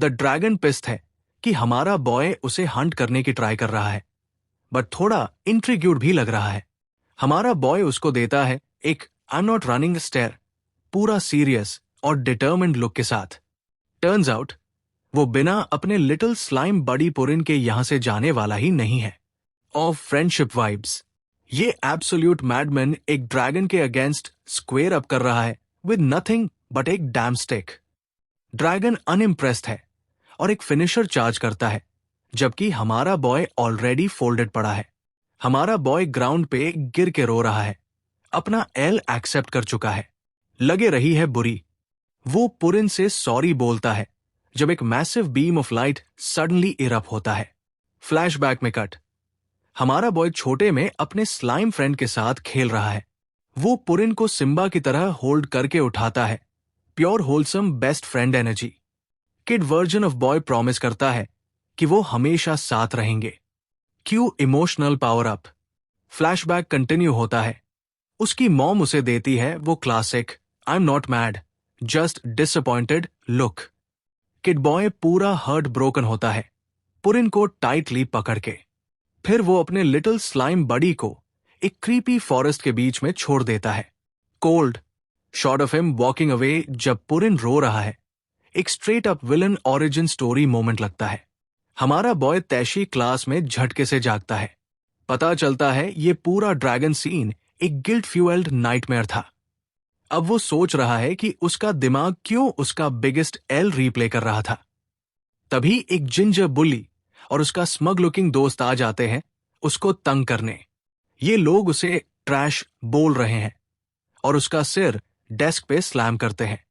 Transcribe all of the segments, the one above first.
The dragon पिस्ट है कि हमारा बॉय उसे हंट करने की ट्राई कर रहा है, बट थोड़ा इंट्रिग्यूड भी लग रहा है। हमारा बॉय उसको देता है एक I am not running stare, पूरा सीरियस और डिटर्मिन्ड लुक के साथ। टर्न्स आउट वो बिना अपने लिटिल स्लाइम बडी पुरिन के यहां से जाने वाला ही नहीं है। ऑफ फ्रेंडशिप वाइब्स, ये एब्सोल्यूट मैडमैन एक ड्रैगन के अगेंस्ट स्क्वेयर अप कर रहा है विद नथिंग बट एक डैम स्टिक। ड्रैगन अनइम्प्रेस्ड है और एक फिनिशर चार्ज करता है, जबकि हमारा बॉय ऑलरेडी फोल्डेड पड़ा है। हमारा बॉय ग्राउंड पे गिर के रो रहा है, अपना एल एक्सेप्ट कर चुका है, लगे रही है बुरी। वो पुरिन से सॉरी बोलता है जब एक massive beam of light suddenly erupt होता है। फ्लैशबैक में कट, हमारा बॉय छोटे में अपने स्लाइम फ्रेंड के साथ खेल रहा है। वो पुरिन को सिम्बा की तरह होल्ड करके उठाता है, pure wholesome best friend energy. Kid version of boy promise करता है कि वो हमेशा साथ रहेंगे। Q emotional power up. Flashback continue होता है। उसकी मॉम उसे देती है वो classic I am not mad just disappointed look. Kid boy पूरा हर्ट ब्रोकन होता है, पुरिन को टाइटली पकड़ के। फिर वो अपने लिटिल स्लाइम बडी को एक क्रीपी फॉरेस्ट के बीच में छोड़ देता है। Cold shot of him walking away जब पुरिन रो रहा है। एक straight up villain origin story moment लगता है। हमारा बॉय तैशी क्लास में झटके से जागता है। पता चलता है ये पूरा ड्रैगन सीन एक गिल्ट फ्यूएल्ड नाइटमेयर था। अब वो सोच रहा है कि उसका दिमाग क्यों उसका बिगेस्ट एल रीप्ले कर रहा था। तभी एक जिंजर बुली और उसका स्मग लुकिंग दोस्त आ जाते हैं उसको तंग करने। ये लोग उसे ट्रैश बोल रहे हैं और उसका सिर डेस्क पे स्लैम करते हैं।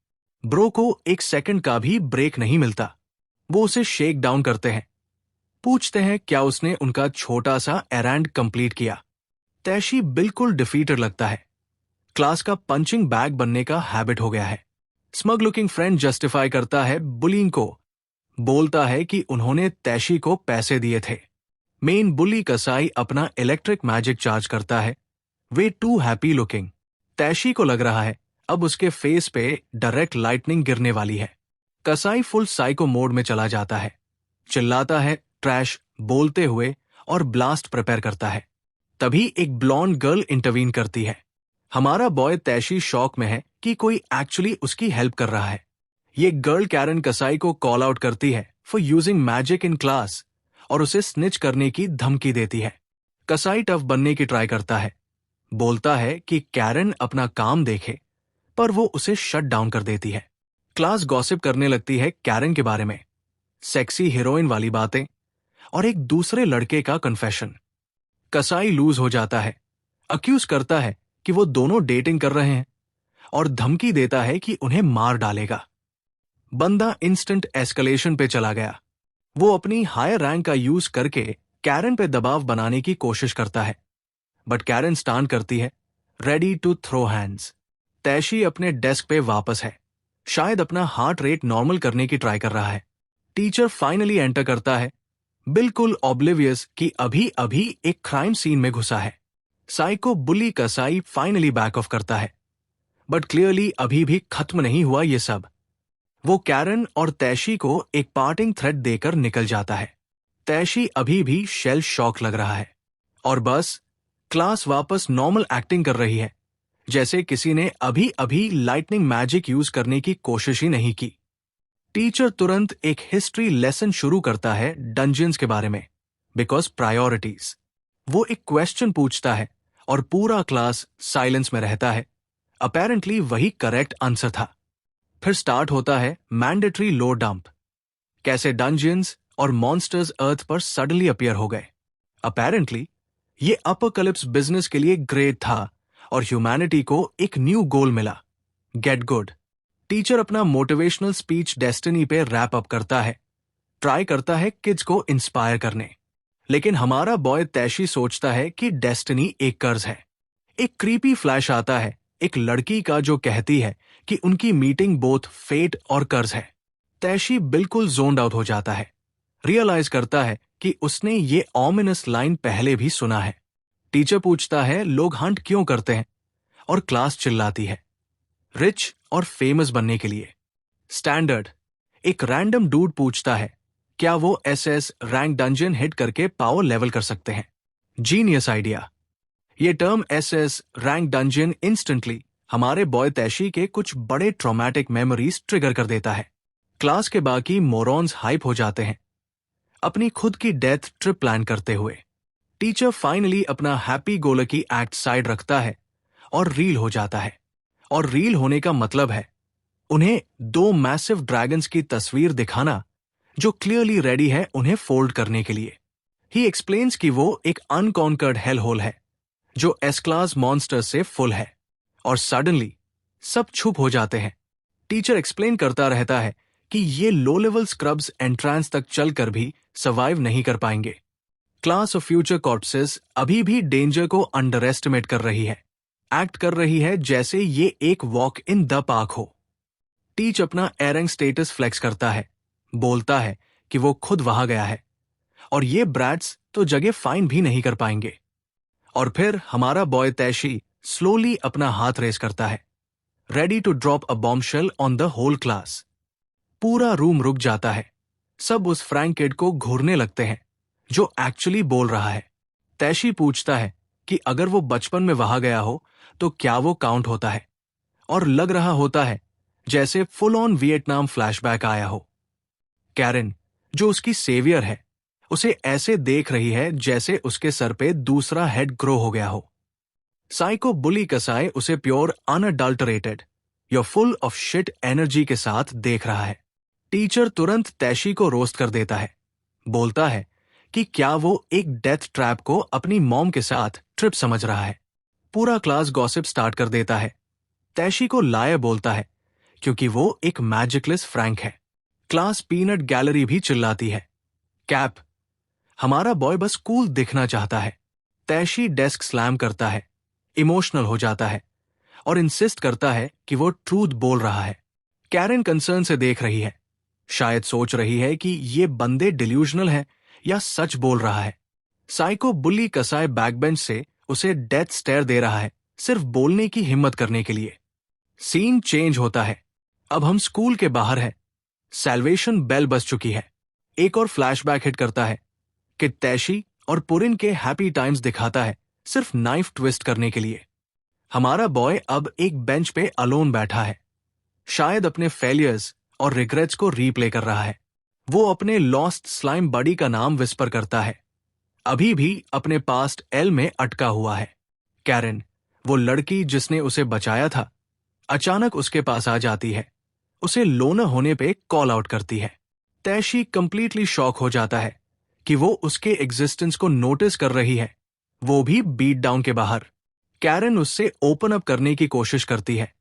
ब्रो को एक सेकंड का भी ब्रेक नहीं मिलता। वो उसे शेक डाउन करते हैं, पूछते हैं क्या उसने उनका छोटा सा एरेंड कंप्लीट किया। तैशी बिल्कुल डिफीटेड लगता है। क्लास का पंचिंग बैग बनने का हैबिट हो गया है। स्मग लुकिंग फ्रेंड जस्टिफाई करता है बुलिंग को, बोलता है कि उन्होंने तैशी को पैसे दिए थे। मेन बुली कसाई अपना इलेक्ट्रिक मैजिक चार्ज करता है। Way too happy looking. Taishi को लग रहा है अब उसके फेस पे डायरेक्ट लाइटनिंग गिरने वाली है। कसाई फुल साइको मोड में चला जाता है, चिल्लाता है ट्रैश बोलते हुए और ब्लास्ट प्रिपेयर करता है। तभी एक ब्लॉन्ड गर्ल इंटरवीन करती है। हमारा बॉय तैशी शॉक में है कि कोई एक्चुअली उसकी हेल्प कर रहा है। ये गर्ल कैरन कसाई को कॉल आउट करती है for using magic in class और उसे स्निच करने की धमकी देती है। कसाई टफ बनने की ट्राई करता है, बोलता है कि कैरन अपना काम देखे, पर वो उसे शट डाउन कर देती है। क्लास गॉसिप करने लगती है कैरन के बारे में, सेक्सी हीरोइन वाली बातें और एक दूसरे लड़के का कन्फेशन। कसाई लूज हो जाता है, अक्यूज करता है कि वो दोनों डेटिंग कर रहे हैं और धमकी देता है कि उन्हें मार डालेगा। बंदा इंस्टेंट एस्केलेशन पे चला गया। वो अपनी हायर रैंक का यूज करके कैरन पे दबाव बनाने की कोशिश करता है, बट कैरन स्टैंड करती है, रेडी टू थ्रो हैंड्स। तैशी अपने डेस्क पे वापस है, शायद अपना हार्ट रेट नॉर्मल करने की ट्राई कर रहा है। टीचर फाइनली एंटर करता है, बिल्कुल ऑब्लिवियस कि अभी अभी एक क्राइम सीन में घुसा है। साइको बुली कसाई फाइनली बैक ऑफ करता है, बट क्लियरली अभी भी खत्म नहीं हुआ ये सब। वो कैरन और तैशी को एक पार्टिंग थ्रेड देकर निकल जाता है। तैशी अभी भी शेल शॉक लग रहा है और बस क्लास वापस नॉर्मल एक्टिंग कर रही है, जैसे किसी ने अभी अभी लाइटनिंग मैजिक यूज करने की कोशिश ही नहीं की। टीचर तुरंत एक हिस्ट्री लेसन शुरू करता है डंजियंस के बारे में, बिकॉज प्रायोरिटीज। वो एक क्वेश्चन पूछता है और पूरा क्लास साइलेंस में रहता है। अपेरेंटली वही करेक्ट आंसर था। फिर स्टार्ट होता है मैंडेटरी लो डंप। कैसे डंजियंस और मॉन्स्टर्स अर्थ पर सडनली अपीयर हो गए। अपेरेंटली ये अपोकलिप्स बिजनेस के लिए ग्रेट था और ह्यूमैनिटी को एक न्यू गोल मिला, गेट गुड। टीचर अपना मोटिवेशनल स्पीच डेस्टिनी पे रैप अप करता है, ट्राई करता है किड्स को इंस्पायर करने, लेकिन हमारा बॉय तैशी सोचता है कि डेस्टिनी एक कर्ज है। एक क्रीपी फ्लैश आता है एक लड़की का जो कहती है कि उनकी मीटिंग बोथ फेट और कर्ज है। तैशी बिल्कुल जोन्ड आउट हो जाता है, रियलाइज करता है कि उसने ये ऑमिनस लाइन पहले भी सुना है। टीचर पूछता है लोग हंट क्यों करते हैं और क्लास चिल्लाती है, रिच और फेमस बनने के लिए। स्टैंडर्ड, एक रैंडम डूड पूछता है, क्या वो एसएस रैंक डंजन हिट करके पावर लेवल कर सकते हैं? Genius idea. ये term SS rank dungeon instantly हमारे बॉय तैशी के कुछ बड़े ट्रॉमेटिक मेमोरीज ट्रिगर कर देता है। क्लास के बाकी मोरॉन्स हाइप हो जाते हैं अपनी खुद की डेथ ट्रिप प्लान करते हुए। टीचर फाइनली अपना happy go lucky act side रखता है और रील हो जाता है। और रील होने का मतलब है उन्हें 2 मैसिव ड्रैगन्स की तस्वीर दिखाना जो क्लियरली रेडी है उन्हें फोल्ड करने के लिए। ही एक्सप्लेन्स कि वो एक अनकॉन्कर्ड हेल होल है जो एस क्लास मॉन्स्टर से फुल है। और सडनली सब चुप हो जाते हैं। टीचर एक्सप्लेन करता रहता है कि ये लो लेवल स्क्रब्स एंट्रांस तक चलकर भी सर्वाइव नहीं कर पाएंगे। क्लास ऑफ फ्यूचर कॉर्प्सेस अभी भी डेंजर को अंडर एस्टिमेट कर रही है, एक्ट कर रही है जैसे ये एक वॉक इन द पार्क हो। टीच अपना एरंग स्टेटस फ्लेक्स करता है, बोलता है कि वो खुद वहां गया है और ये ब्रैट्स तो जगह फाइन भी नहीं कर पाएंगे। और फिर हमारा बॉय तैशी स्लोली अपना हाथ रेस करता है, ready to drop a bombshell on the whole class. पूरा रूम रुक जाता है। सब उस फ्रैंक किड को घूरने लगते हैं जो एक्चुअली बोल रहा है। तैशी पूछता है कि अगर वो बचपन में वहां गया हो तो क्या वो काउंट होता है, और लग रहा होता है जैसे फुल ऑन वियतनाम फ्लैशबैक आया हो। कैरन, जो उसकी सेवियर है, उसे ऐसे देख रही है जैसे उसके सर पे दूसरा हेड ग्रो हो गया हो। साइको बुली कसाई उसे प्योर अनअडल्टरेटेड या फुल ऑफ शिट एनर्जी के साथ देख रहा है। टीचर तुरंत तैशी को रोस्ट कर देता है, बोलता है कि क्या वो एक डेथ ट्रैप को अपनी मॉम के साथ ट्रिप समझ रहा है। पूरा क्लास गॉसिप स्टार्ट कर देता है। तैशी को लायर बोलता है क्योंकि वो एक मैजिकलेस फ्रैंक है। क्लास पीनट गैलरी भी चिल्लाती है, कैप, हमारा बॉय बस कूल दिखना चाहता है। तैशी डेस्क स्लैम करता है, इमोशनल हो जाता है और इंसिस्ट करता है कि वो ट्रूथ बोल रहा है। कैरन कंसर्न से देख रही है, शायद सोच रही है कि ये बंदे डिल्यूजनल है या सच बोल रहा है। साइको बुली कसाई बैकबेंच से उसे डेथ स्टेयर दे रहा है सिर्फ बोलने की हिम्मत करने के लिए। सीन चेंज होता है। अब हम स्कूल के बाहर हैं। सैल्वेशन बेल बज चुकी है। एक और फ्लैशबैक हिट करता है कि तैशी और पुरिन के हैप्पी टाइम्स दिखाता है सिर्फ नाइफ ट्विस्ट करने के लिए। हमारा बॉय अब एक बेंच पे अलोन बैठा है, शायद अपने फेलियर्स और रिग्रेट्स को रीप्ले कर रहा है। वो अपने लॉस्ट स्लाइम बडी का नाम विस्पर करता है, अभी भी अपने पास्ट एल में अटका हुआ है। कैरन, वो लड़की जिसने उसे बचाया था, अचानक उसके पास आ जाती है, उसे लोनर होने पे कॉल आउट करती है। तैशी कंप्लीटली शॉक हो जाता है कि वो उसके एग्जिस्टेंस को नोटिस कर रही है, वो भी बीट डाउन के बाहर। कैरन उससे ओपन अप करने की कोशिश करती है,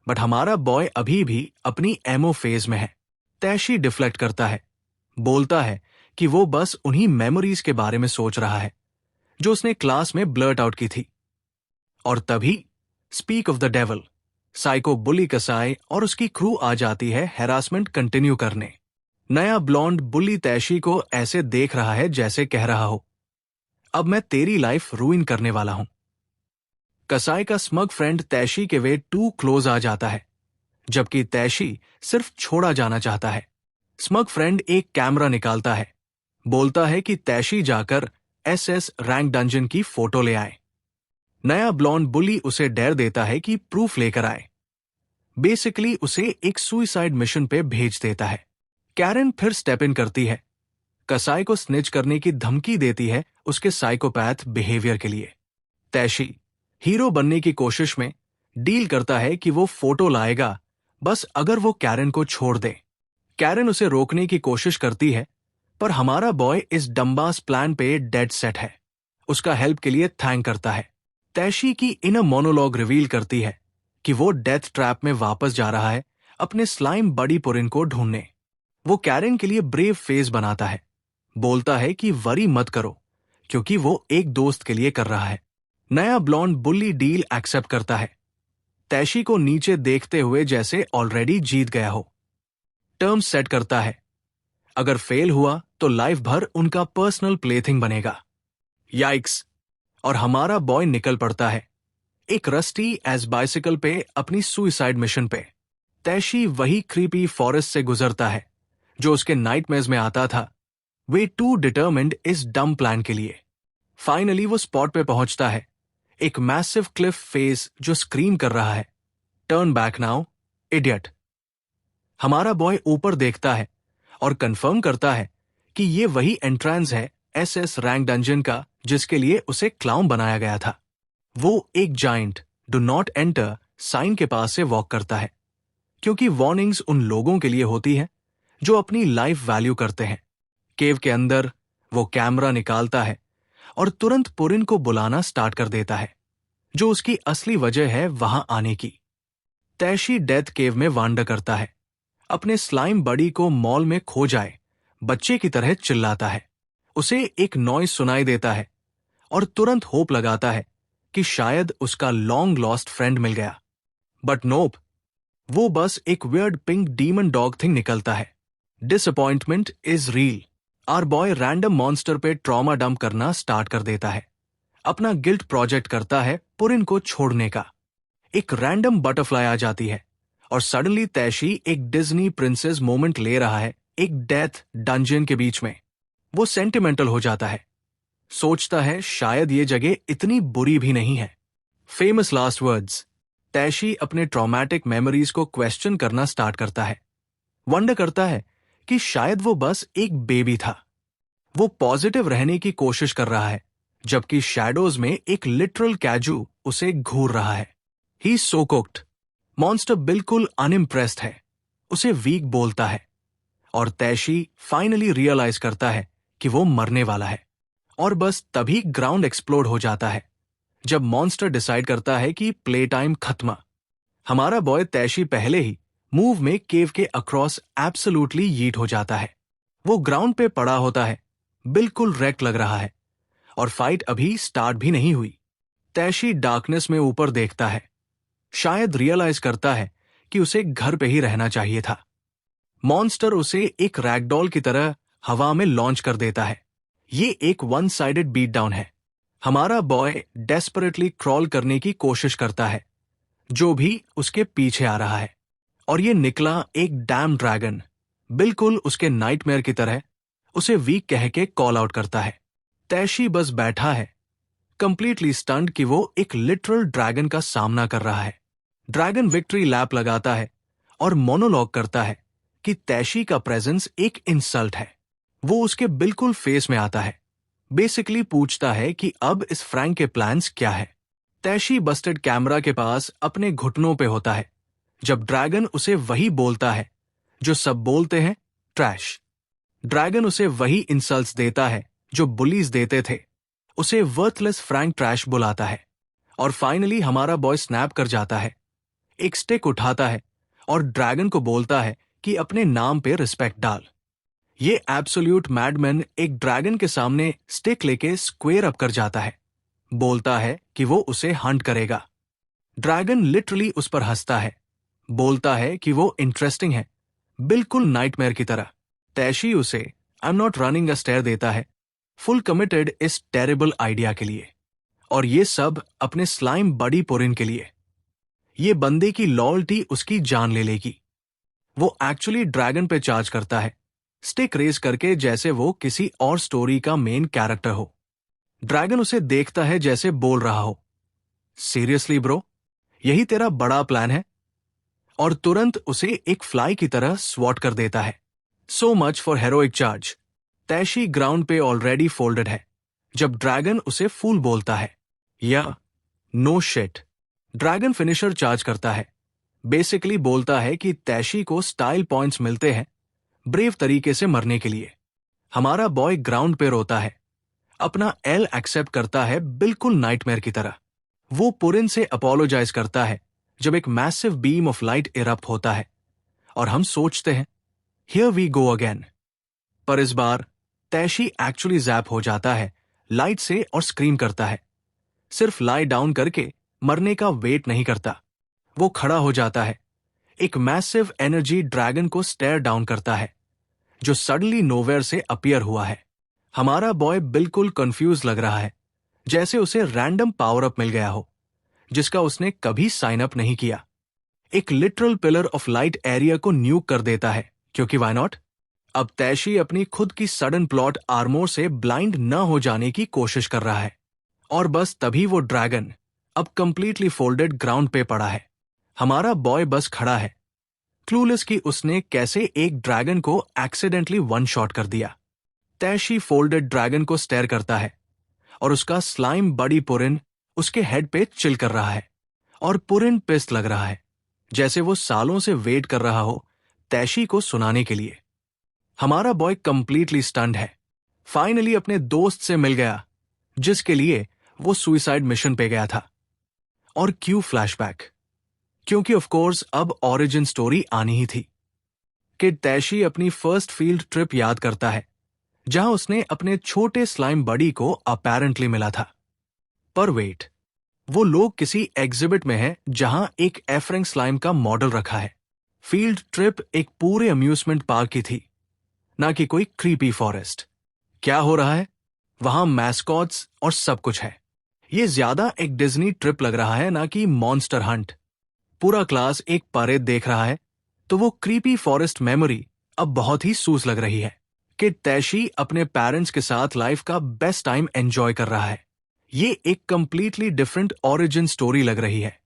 बट हमारा बॉय अभी भी अपनी एमओ फेज में है। तैशी डिफ्लेक्ट करता है, बोलता है कि वो बस उन्हीं मेमोरीज के बारे में सोच रहा है जो उसने क्लास में ब्लर्ट आउट की थी। और तभी speak of the devil, psycho bully Kasai और उसकी क्रू आ जाती है हैरासमेंट कंटिन्यू करने। नया ब्लॉन्ड बुली तैशी को ऐसे देख रहा है जैसे कह रहा हो, अब मैं तेरी लाइफ रूइन करने वाला हूं। कसाई का स्मग फ्रेंड तैशी के वे टू क्लोज आ जाता है, जबकि तैशी सिर्फ छोड़ा जाना चाहता है। स्मग फ्रेंड एक कैमरा निकालता है, बोलता है कि तैशी जाकर एसएस रैंक डंजन की फोटो ले आए। नया ब्लॉन्ड बुली उसे डेयर देता है कि प्रूफ लेकर आए। बेसिकली उसे एक सुइसाइड मिशन पे भेज देता है। कैरन फिर स्टेप इन करती है, कसाई को स्निच करने की धमकी देती है उसके साइकोपैथ बिहेवियर के लिए। तैशी हीरो बनने की कोशिश में डील करता है कि वो फोटो लाएगा बस अगर वो कैरन को छोड़ दे। कैरन उसे रोकने की कोशिश करती है, पर हमारा बॉय इस डम्बास प्लान पे डेड सेट है। उसका हेल्प के लिए थैंक करता है। तैशी की इनर मोनोलॉग रिवील करती है कि वो डेथ ट्रैप में वापस जा रहा है अपने स्लाइम बडी पुरिन को ढूंढने। वो कैरन के लिए ब्रेव फेस बनाता है, बोलता है कि वरी मत करो क्योंकि वो एक दोस्त के लिए कर रहा है। नया ब्लॉन्ड बुल्ली डील एक्सेप्ट करता है, तैशी को नीचे देखते हुए जैसे ऑलरेडी जीत गया हो। टर्म्स सेट करता है, अगर फेल हुआ तो लाइफ भर उनका पर्सनल प्लेथिंग बनेगा। याइक्स, और हमारा बॉय निकल पड़ता है एक रस्टी एज बाइसिकल पे अपनी सुइसाइड मिशन पे। तैशी वही क्रीपी फॉरेस्ट से गुजरता है जो उसके नाइटमेयर्स में आता था, वे टू डिटर्मिन्ड इस डम प्लान के लिए। फाइनली वो स्पॉट पे पहुंचता है, एक मैसिव क्लिफ फेस जो स्क्रीम कर रहा है, टर्न बैक नाउ इडियट। हमारा बॉय ऊपर देखता है और कंफर्म करता है कि ये वही एंट्रेंस है SS रैंक डंजन का जिसके लिए उसे क्लाउन बनाया गया था। वो एक giant do not enter sign के पास से वॉक करता है, क्योंकि वार्निंग्स उन लोगों के लिए होती है जो अपनी लाइफ वैल्यू करते हैं। केव के अंदर वो कैमरा निकालता है और तुरंत पुरिन को बुलाना स्टार्ट कर देता है, जो उसकी असली वजह है वहां आने की। तैशी डेथ केव में वांडर करता है, अपने स्लाइम बडी को मॉल में खो जाए बच्चे की तरह चिल्लाता है। उसे एक नॉइज सुनाई देता है और तुरंत होप लगाता है कि शायद उसका लॉन्ग लॉस्ट फ्रेंड मिल गया, बट नोप, वो बस एक weird pink demon dog thing निकलता है। Disappointment is real. Our boy random monster पे ट्रॉमा डंप करना स्टार्ट कर देता है, अपना गिल्ट प्रोजेक्ट करता है पुरिन को छोड़ने का। एक रैंडम बटरफ्लाई आ जाती है और सडनली तैशी एक डिज्नी प्रिंसेस मोमेंट ले रहा है एक डेथ डंजन के बीच में। वो सेंटिमेंटल हो जाता है, सोचता है शायद ये जगह इतनी बुरी भी नहीं है। Famous last words. तैशी अपने ट्रॉमेटिक मेमोरीज को क्वेश्चन करना स्टार्ट करता है, वंडर करता है कि शायद वो बस एक बेबी था। वो पॉजिटिव रहने की कोशिश कर रहा है, जबकि शैडोज में एक लिटरल कैजू उसे घूर रहा है। ही सो कुक्ड। मॉन्स्टर बिल्कुल अनइम्प्रेस्ड है, उसे वीक बोलता है और तैशी फाइनली रियलाइज करता है कि वो मरने वाला है। और बस तभी ग्राउंड एक्सप्लोड हो जाता है जब मॉन्स्टर डिसाइड करता है कि प्ले टाइम खत्म। हमारा बॉय तैशी पहले ही मूव में केव के अक्रॉस एब्सोल्युटली यीट हो जाता है। वो ग्राउंड पे पड़ा होता है, बिल्कुल रेक लग रहा है और फाइट अभी स्टार्ट भी नहीं हुई। तैशी डार्कनेस में ऊपर देखता है, शायद रियलाइज करता है कि उसे घर पे ही रहना चाहिए था। मॉन्स्टर उसे एक रैगडॉल की तरह हवा में लॉन्च कर देता है। ये एक वन साइडेड बीट डाउन है। हमारा बॉय डेस्परेटली क्रॉल करने की कोशिश करता है, जो भी उसके पीछे आ रहा है, और ये निकला एक डैम ड्रैगन, बिल्कुल उसके नाइटमेयर की तरह, उसे वीक कह के कॉल आउट करता है। तैशी बस बैठा है, कंप्लीटली स्टन्ड कि वो एक लिटरल ड्रैगन का सामना कर रहा है। ड्रैगन विक्ट्री लैप लगाता है और मोनोलॉग करता है कि तैशी का प्रेजेंस एक इंसल्ट है। वो उसके बिल्कुल फेस में आता है, बेसिकली पूछता है कि अब इस फ्रैंक के प्लान्स क्या है। तैशी बस्टेड कैमरा के पास अपने घुटनों पे होता है जब ड्रैगन उसे वही बोलता है जो सब बोलते हैं, ट्रैश। ड्रैगन उसे वही इंसल्ट्स देता है जो बुलीज देते थे, उसे वर्थलेस फ्रैंक ट्रैश बुलाता है। और फाइनली हमारा बॉय स्नैप कर जाता है, एक स्टिक उठाता है और ड्रैगन को बोलता है कि अपने नाम पे रिस्पेक्ट डाल। ये एब्सोल्यूट मैडमैन एक ड्रैगन के सामने स्टिक लेके स्क्वेयर अप कर जाता है, बोलता है कि वो उसे हंट करेगा। ड्रैगन लिटरली उस पर हंसता है, बोलता है कि वो इंटरेस्टिंग है, बिल्कुल नाइटमेयर की तरह। तैशी उसे I am not running a stare देता है, फुल कमिटेड इस टेरेबल आइडिया के लिए, और ये सब अपने स्लाइम बडी पुरिन के लिए। ये बंदे की लॉयल्टी उसकी जान ले लेगी। वो एक्चुअली ड्रैगन पे चार्ज करता है, स्टिक रेस करके, जैसे वो किसी और स्टोरी का मेन कैरेक्टर हो। ड्रैगन उसे देखता है जैसे बोल रहा हो, सीरियसली ब्रो, यही तेरा बड़ा प्लान है? और तुरंत उसे एक फ्लाई की तरह स्वॉट कर देता है। So much for heroic charge. Taishi ground पे ऑलरेडी फोल्डेड है जब ड्रैगन उसे फूल बोलता है, या no shit. Dragon finisher charge करता है, बेसिकली बोलता है कि तैशी को स्टाइल पॉइंट्स मिलते हैं ब्रेव तरीके से मरने के लिए। हमारा बॉय ग्राउंड पे रोता है, अपना एल एक्सेप्ट करता है, बिल्कुल नाइटमेयर की तरह। वो पुरिन से अपोलोजाइज करता है जब एक massive beam of light erupt होता है और हम सोचते हैं हियर वी गो अगेन। पर इस बार तैशी एक्चुअली जैप हो जाता है लाइट से और स्क्रीम करता है। सिर्फ लाई डाउन करके मरने का वेट नहीं करता, वो खड़ा हो जाता है, एक मैसिव एनर्जी ड्रैगन को स्टेयर डाउन करता है जो सडनली नोवेयर से अपीयर हुआ है। हमारा बॉय बिल्कुल कंफ्यूज लग रहा है, जैसे उसे रैंडम पावर अप मिल गया हो जिसका उसने कभी साइन अप नहीं किया। एक literal pillar of light area को न्यूक कर देता है, क्योंकि व्हाई नॉट। अब तैशी अपनी खुद की सडन प्लॉट आर्मोर से ब्लाइंड न हो जाने की कोशिश कर रहा है, और बस तभी वो ड्रैगन अब कंप्लीटली फोल्डेड ग्राउंड पे पड़ा है। हमारा बॉय बस खड़ा है, क्लूलेस कि उसने कैसे एक ड्रैगन को एक्सीडेंटली वन शॉट कर दिया। तैशी फोल्डेड ड्रैगन को स्टेयर करता है और उसका स्लाइम बड़ी पुरिन उसके हेड पे चिल कर रहा है, और पुरिन पिस्ट लग रहा है, जैसे वो सालों से वेट कर रहा हो तैशी को सुनाने के लिए। हमारा बॉय कंप्लीटली स्टन्ड है, फाइनली अपने दोस्त से मिल गया जिसके लिए वो सुइसाइड मिशन पे गया था। और क्यों फ्लैशबैक, क्योंकि ऑफ कोर्स अब ओरिजिन स्टोरी आनी ही थी। कि तैशी अपनी फर्स्ट फील्ड ट्रिप याद करता है जहां उसने अपने छोटे स्लाइम बडी को अपैरेंटली मिला था। पर वेट, वो लोग किसी एग्जिबिट में हैं जहां एक एफ रैंक स्लाइम का मॉडल रखा है। फील्ड ट्रिप एक पूरे अम्यूजमेंट पार्क की थी, ना कि कोई क्रीपी फॉरेस्ट। क्या हो रहा है वहां? मैस्कॉट्स और सब कुछ है। ये ज्यादा एक डिज्नी ट्रिप लग रहा है, ना कि मॉन्स्टर हंट। पूरा क्लास एक परेड देख रहा है, तो वो क्रीपी फॉरेस्ट मेमोरी अब बहुत ही सूस लग रही है कि तैशी अपने पेरेंट्स के साथ लाइफ का बेस्ट टाइम एंजॉय कर रहा है। ये एक कंप्लीटली डिफरेंट ओरिजिन स्टोरी लग रही है।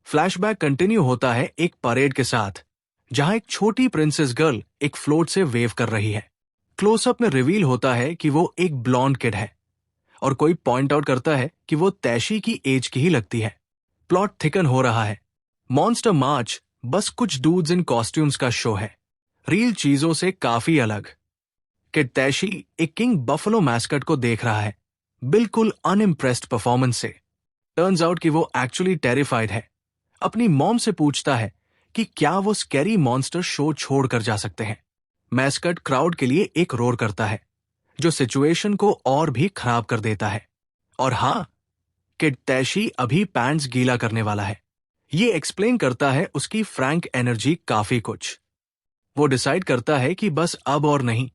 फ्लैशबैक कंटिन्यू होता है एक परेड के साथ, जहां एक छोटी प्रिंसेस गर्ल एक फ्लोट से वेव कर रही है। क्लोजअप में रिवील होता है कि वो एक ब्लॉन्ड किड है, और कोई पॉइंट आउट करता है कि वो तैशी की एज की ही लगती है। प्लॉट थिकन हो रहा है। मॉन्स्टर मार्च बस कुछ डूड्स इन कॉस्ट्यूम्स का शो है, रियल चीजों से काफी अलग। कि तैशी एक किंग बफलो मैस्कट को देख रहा है, बिल्कुल अनइम्प्रेस्ड परफॉर्मेंस से। टर्न्स आउट कि वो एक्चुअली टेरिफाइड है। अपनी मॉम से पूछता है कि क्या वो स्कैरी मॉन्स्टर शो छोड़कर जा सकते हैं। मैस्कट क्राउड के लिए एक रोर करता है, जो सिचुएशन को और भी खराब कर देता है। और हाँ, किड तैशी अभी पैंट्स गीला करने वाला है। ये एक्सप्लेन करता है उसकी फ्रैंक एनर्जी काफी कुछ। वो डिसाइड करता है कि बस अब और नहीं,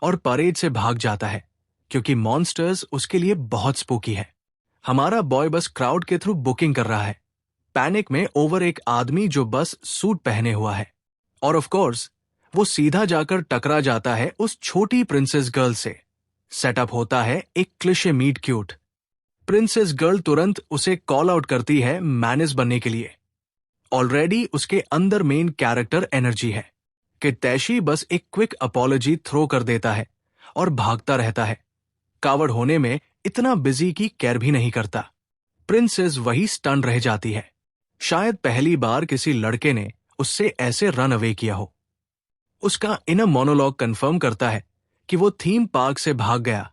और परेड से भाग जाता है क्योंकि मॉन्स्टर्स उसके लिए बहुत स्पूकी है। हमारा बॉय बस क्राउड के थ्रू बुकिंग कर रहा है, पैनिक में ओवर एक आदमी जो बस सूट पहने हुआ है। और ऑफ कोर्स वो सीधा जाकर टकरा जाता है उस छोटी प्रिंसेस गर्ल से। सेटअप होता है एक cliche meet cute. Princess girl तुरंत उसे कॉल आउट करती है मैनेज बनने के लिए। ऑलरेडी उसके अंदर मेन कैरेक्टर एनर्जी है कि तैशी बस एक क्विक अपॉलॉजी थ्रो कर देता है और भागता रहता है, कावड़ होने में इतना बिजी कि केयर भी नहीं करता। प्रिंसेस वही स्टन रह जाती है। शायद पहली बार किसी लड़के ने उससे ऐसे रन अवे किया हो। उसका इनर मोनोलॉग कंफर्म करता है कि वो थीम पार्क से भाग गया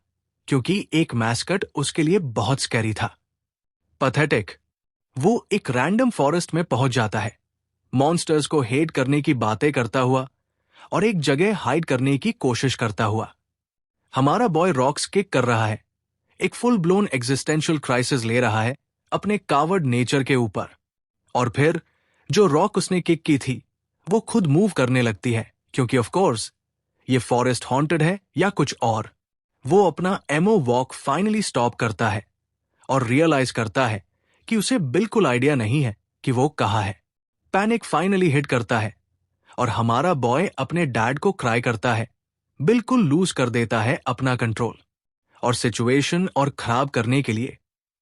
क्योंकि एक मैस्कट उसके लिए बहुत स्कैरी था। पैथेटिक। वो एक रैंडम फॉरेस्ट में पहुंच जाता है, मॉन्स्टर्स को हेट करने की बातें करता हुआ और एक जगह हाइड करने की कोशिश करता हुआ। हमारा बॉय रॉक्स किक कर रहा है, एक फुल ब्लोन एग्जिस्टेंशियल क्राइसिस ले रहा है अपने कावर्ड नेचर के ऊपर। और फिर जो रॉक उसने किक की थी वो खुद मूव करने लगती है, क्योंकि ऑफ कोर्स ये फॉरेस्ट हॉन्टेड है या कुछ और। वो अपना एमओ वॉक फाइनली स्टॉप करता है और रियलाइज करता है कि उसे बिल्कुल आइडिया नहीं है कि वो कहाँ है। पैनिक फाइनली हिट करता है और हमारा बॉय अपने डैड को क्राई करता है, बिल्कुल लूज कर देता है अपना कंट्रोल। और सिचुएशन और खराब करने के लिए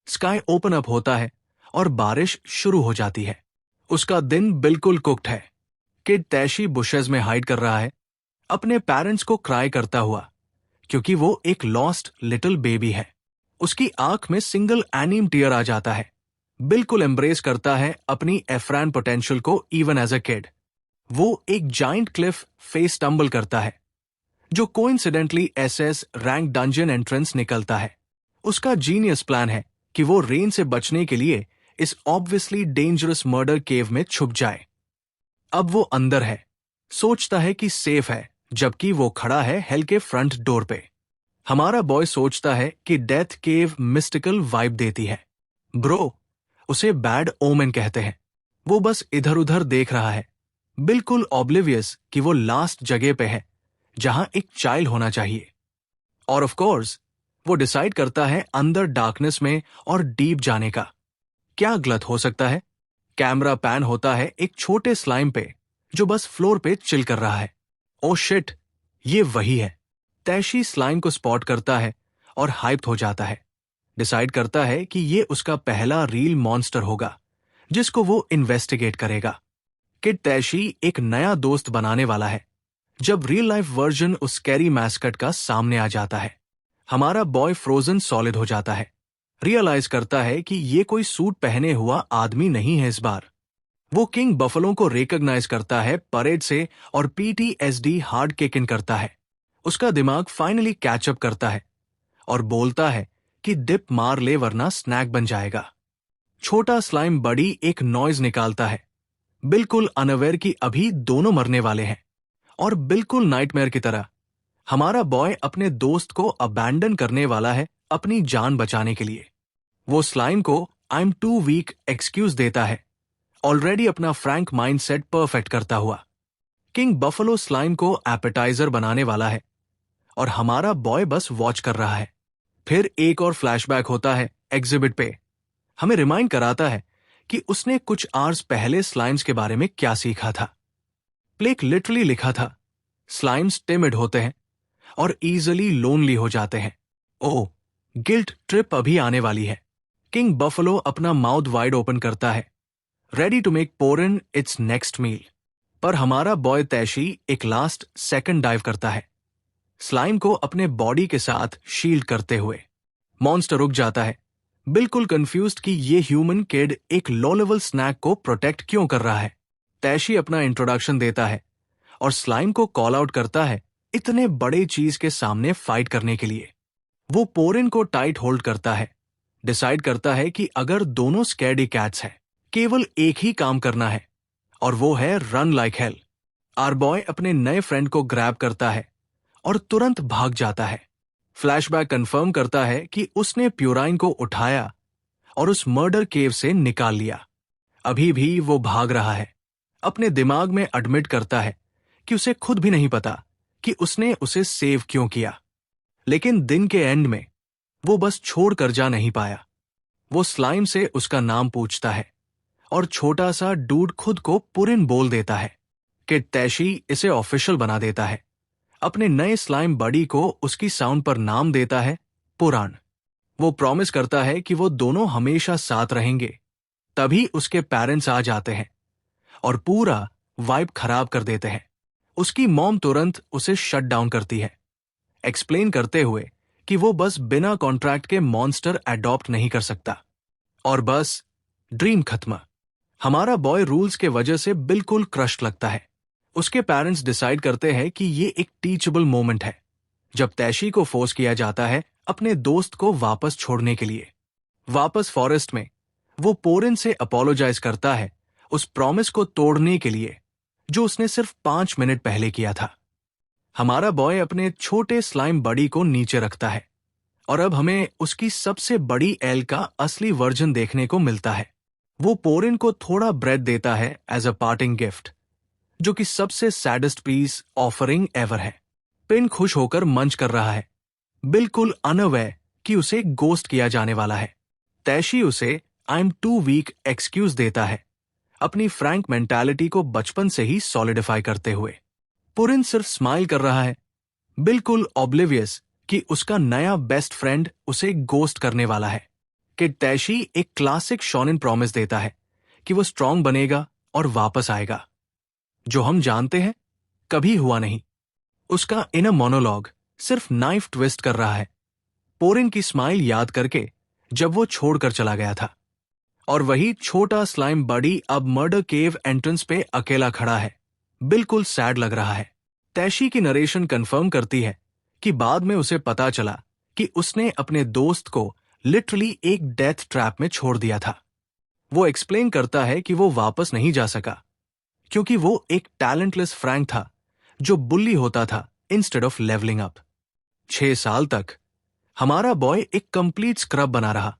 स्काई ओपन अप होता है और बारिश शुरू हो जाती है। उसका दिन बिल्कुल कुक्ड है। किड तैशी बुशेस में हाइड कर रहा है, अपने पेरेंट्स को क्राई करता हुआ, क्योंकि वो एक लॉस्ट लिटिल बेबी है। उसकी आंख में सिंगल एनीम टीयर आ जाता है, बिल्कुल एम्ब्रेस करता है अपनी एफ्रान पोटेंशियल को इवन एज अ किड। वो एक जाइंट क्लिफ फेस टंबल करता है, जो coincidentally SS rank dungeon entrance निकलता है। उसका जीनियस प्लान है कि वो रेन से बचने के लिए इस ऑब्वियसली डेंजरस मर्डर केव में छुप जाए। अब वो अंदर है, सोचता है कि सेफ है, जबकि वो खड़ा है हेल के फ्रंट डोर पे। हमारा बॉय सोचता है कि डेथ केव मिस्टिकल वाइब देती है। ब्रो, उसे बैड ओमेन कहते हैं। वो बस इधर उधर देख रहा है, बिल्कुल ऑब्लिवियस कि वो लास्ट जगह पे है जहां एक चाइल्ड होना चाहिए। और ऑफ कोर्स वो डिसाइड करता है अंदर डार्कनेस में और डीप जाने का। क्या गलत हो सकता है? कैमरा पैन होता है एक छोटे स्लाइम पे जो बस फ्लोर पे चिल कर रहा है। ओ शिट, ये वही है। तैशी स्लाइम को स्पॉट करता है और हाइप्ड हो जाता है। डिसाइड करता है कि ये उसका पहला रियल मॉन्स्टर होगा जिसको वो इन्वेस्टिगेट करेगा। किड तैशी एक नया दोस्त बनाने वाला है जब रियल लाइफ वर्जन उस स्कैरी मैस्कट का सामने आ जाता है। हमारा बॉय फ्रोजन सॉलिड हो जाता है, रियलाइज करता है कि ये कोई सूट पहने हुआ आदमी नहीं है। इस बार वो किंग बफलो को रिकॉग्नाइज करता है परेड से और PTSD हार्ड किक इन करता है। उसका दिमाग फाइनली कैचअप करता है और बोलता है कि डिप मार ले वरना स्नैक बन जाएगा। छोटा स्लाइम बडी एक नॉइज निकालता है, बिल्कुल अनअवेयर कि अभी दोनों मरने वाले हैं। और बिल्कुल नाइटमेयर की तरह हमारा बॉय अपने दोस्त को अबैंडन करने वाला है अपनी जान बचाने के लिए। वो स्लाइम को I am too weak excuse देता है, ऑलरेडी अपना फ्रैंक माइंडसेट परफेक्ट करता हुआ। किंग बफलो स्लाइम को एपेटाइजर बनाने वाला है और हमारा बॉय बस वॉच कर रहा है। फिर एक और फ्लैशबैक होता है एग्जिबिट पे। हमें रिमाइंड कराता है कि उसने कुछ आवर्स पहले स्लाइम्स के बारे में क्या सीखा था। प्लेक लिटरली लिखा था, स्लाइम्स टिमिड होते हैं और इजिली लोनली हो जाते हैं। ओह, गिल्ट ट्रिप अभी आने वाली है। किंग बफलो अपना माउथ वाइड ओपन करता है, ready to make Porin its next meal. पर हमारा बॉय तैशी एक लास्ट सेकंड डाइव करता है, स्लाइम को अपने बॉडी के साथ शील्ड करते हुए। मॉन्स्टर रुक जाता है, बिल्कुल कंफ्यूज्ड कि ये ह्यूमन किड एक लो लेवल स्नैक को प्रोटेक्ट क्यों कर रहा है। तैशी अपना इंट्रोडक्शन देता है और स्लाइम को कॉल आउट करता है इतने बड़े चीज के सामने फाइट करने के लिए। वो पोरिन को टाइट होल्ड करता है, डिसाइड करता है कि अगर दोनों स्कैर्डी कैट्स हैं, केवल एक ही काम करना है और वो है run like hell. Our boy अपने नए फ्रेंड को ग्रैब करता है और तुरंत भाग जाता है। फ्लैशबैक कंफर्म करता है कि उसने प्यूराइन को उठाया और उस मर्डर केव से निकाल लिया। अभी भी वो भाग रहा है, अपने दिमाग में एडमिट करता है कि उसे खुद भी नहीं पता कि उसने उसे सेव क्यों किया। लेकिन दिन के एंड में वो बस छोड़ कर जा नहीं पाया। वो स्लाइम से उसका नाम पूछता है और छोटा सा डूड खुद को पुरिन बोल देता है। किड तैशी इसे ऑफिशियल बना देता है, अपने नए स्लाइम बडी को उसकी साउंड पर नाम देता है पुराण। वो प्रॉमिस करता है कि वो दोनों हमेशा साथ रहेंगे। तभी उसके पेरेंट्स आ जाते हैं और पूरा वाइब खराब कर देते हैं। उसकी मॉम तुरंत उसे शट डाउन करती है, एक्सप्लेन करते हुए कि वो बस बिना कॉन्ट्रैक्ट के मॉन्स्टर अडॉप्ट नहीं कर सकता। और बस ड्रीम खत्म। हमारा बॉय रूल्स के वजह से बिल्कुल क्रश्ड लगता है। उसके पेरेंट्स डिसाइड करते हैं कि ये एक टीचेबल मोमेंट है जब तैशी को फोर्स किया जाता है अपने दोस्त को वापस छोड़ने के लिए। वापस फॉरेस्ट में वो पोरिन से अपोलोजाइज करता है उस प्रॉमिस को तोड़ने के लिए जो उसने सिर्फ 5 मिनट पहले किया था। हमारा बॉय अपने छोटे स्लाइम बडी को नीचे रखता है और अब हमें उसकी सबसे बड़ी एल का असली वर्जन देखने को मिलता है। वो पोरिन को थोड़ा ब्रेड देता है एज अ पार्टिंग गिफ्ट, जो कि सबसे सैडेस्ट पीस ऑफरिंग एवर है। पिन खुश होकर मंच कर रहा है, बिल्कुल अनअवेयर कि उसे गोस्ट किया जाने वाला है। तैशी उसे I am too weak excuse देता है, अपनी फ्रैंक मेंटालिटी को बचपन से ही सॉलिडिफाई करते हुए। पुरिन सिर्फ स्माइल कर रहा है, बिल्कुल ऑब्लिवियस कि उसका नया बेस्ट फ्रेंड उसे गोस्ट करने वाला है। किड तैशी एक क्लासिक शोनेन प्रॉमिस देता है कि वो स्ट्रांग बनेगा और वापस आएगा, जो हम जानते हैं कभी हुआ नहीं। उसका इनर मोनोलॉग सिर्फ नाइफ ट्विस्ट कर रहा है, पोरिन की स्माइल याद करके जब वो छोड़कर चला गया था। और वही छोटा स्लाइम बडी अब मर्डर केव एंट्रेंस पे अकेला खड़ा है, बिल्कुल सैड लग रहा है। तैशी की नरेशन कंफर्म करती है कि बाद में उसे पता चला कि उसने अपने दोस्त को लिटरली एक डेथ ट्रैप में छोड़ दिया था। वो एक्सप्लेन करता है कि वो वापस नहीं जा सका क्योंकि वो एक टैलेंटलेस फ्रैंक था जो बुल्ली होता था इंस्टेड ऑफ लेवलिंग अप। 6 साल तक हमारा बॉय एक कंप्लीट स्क्रब बना रहा,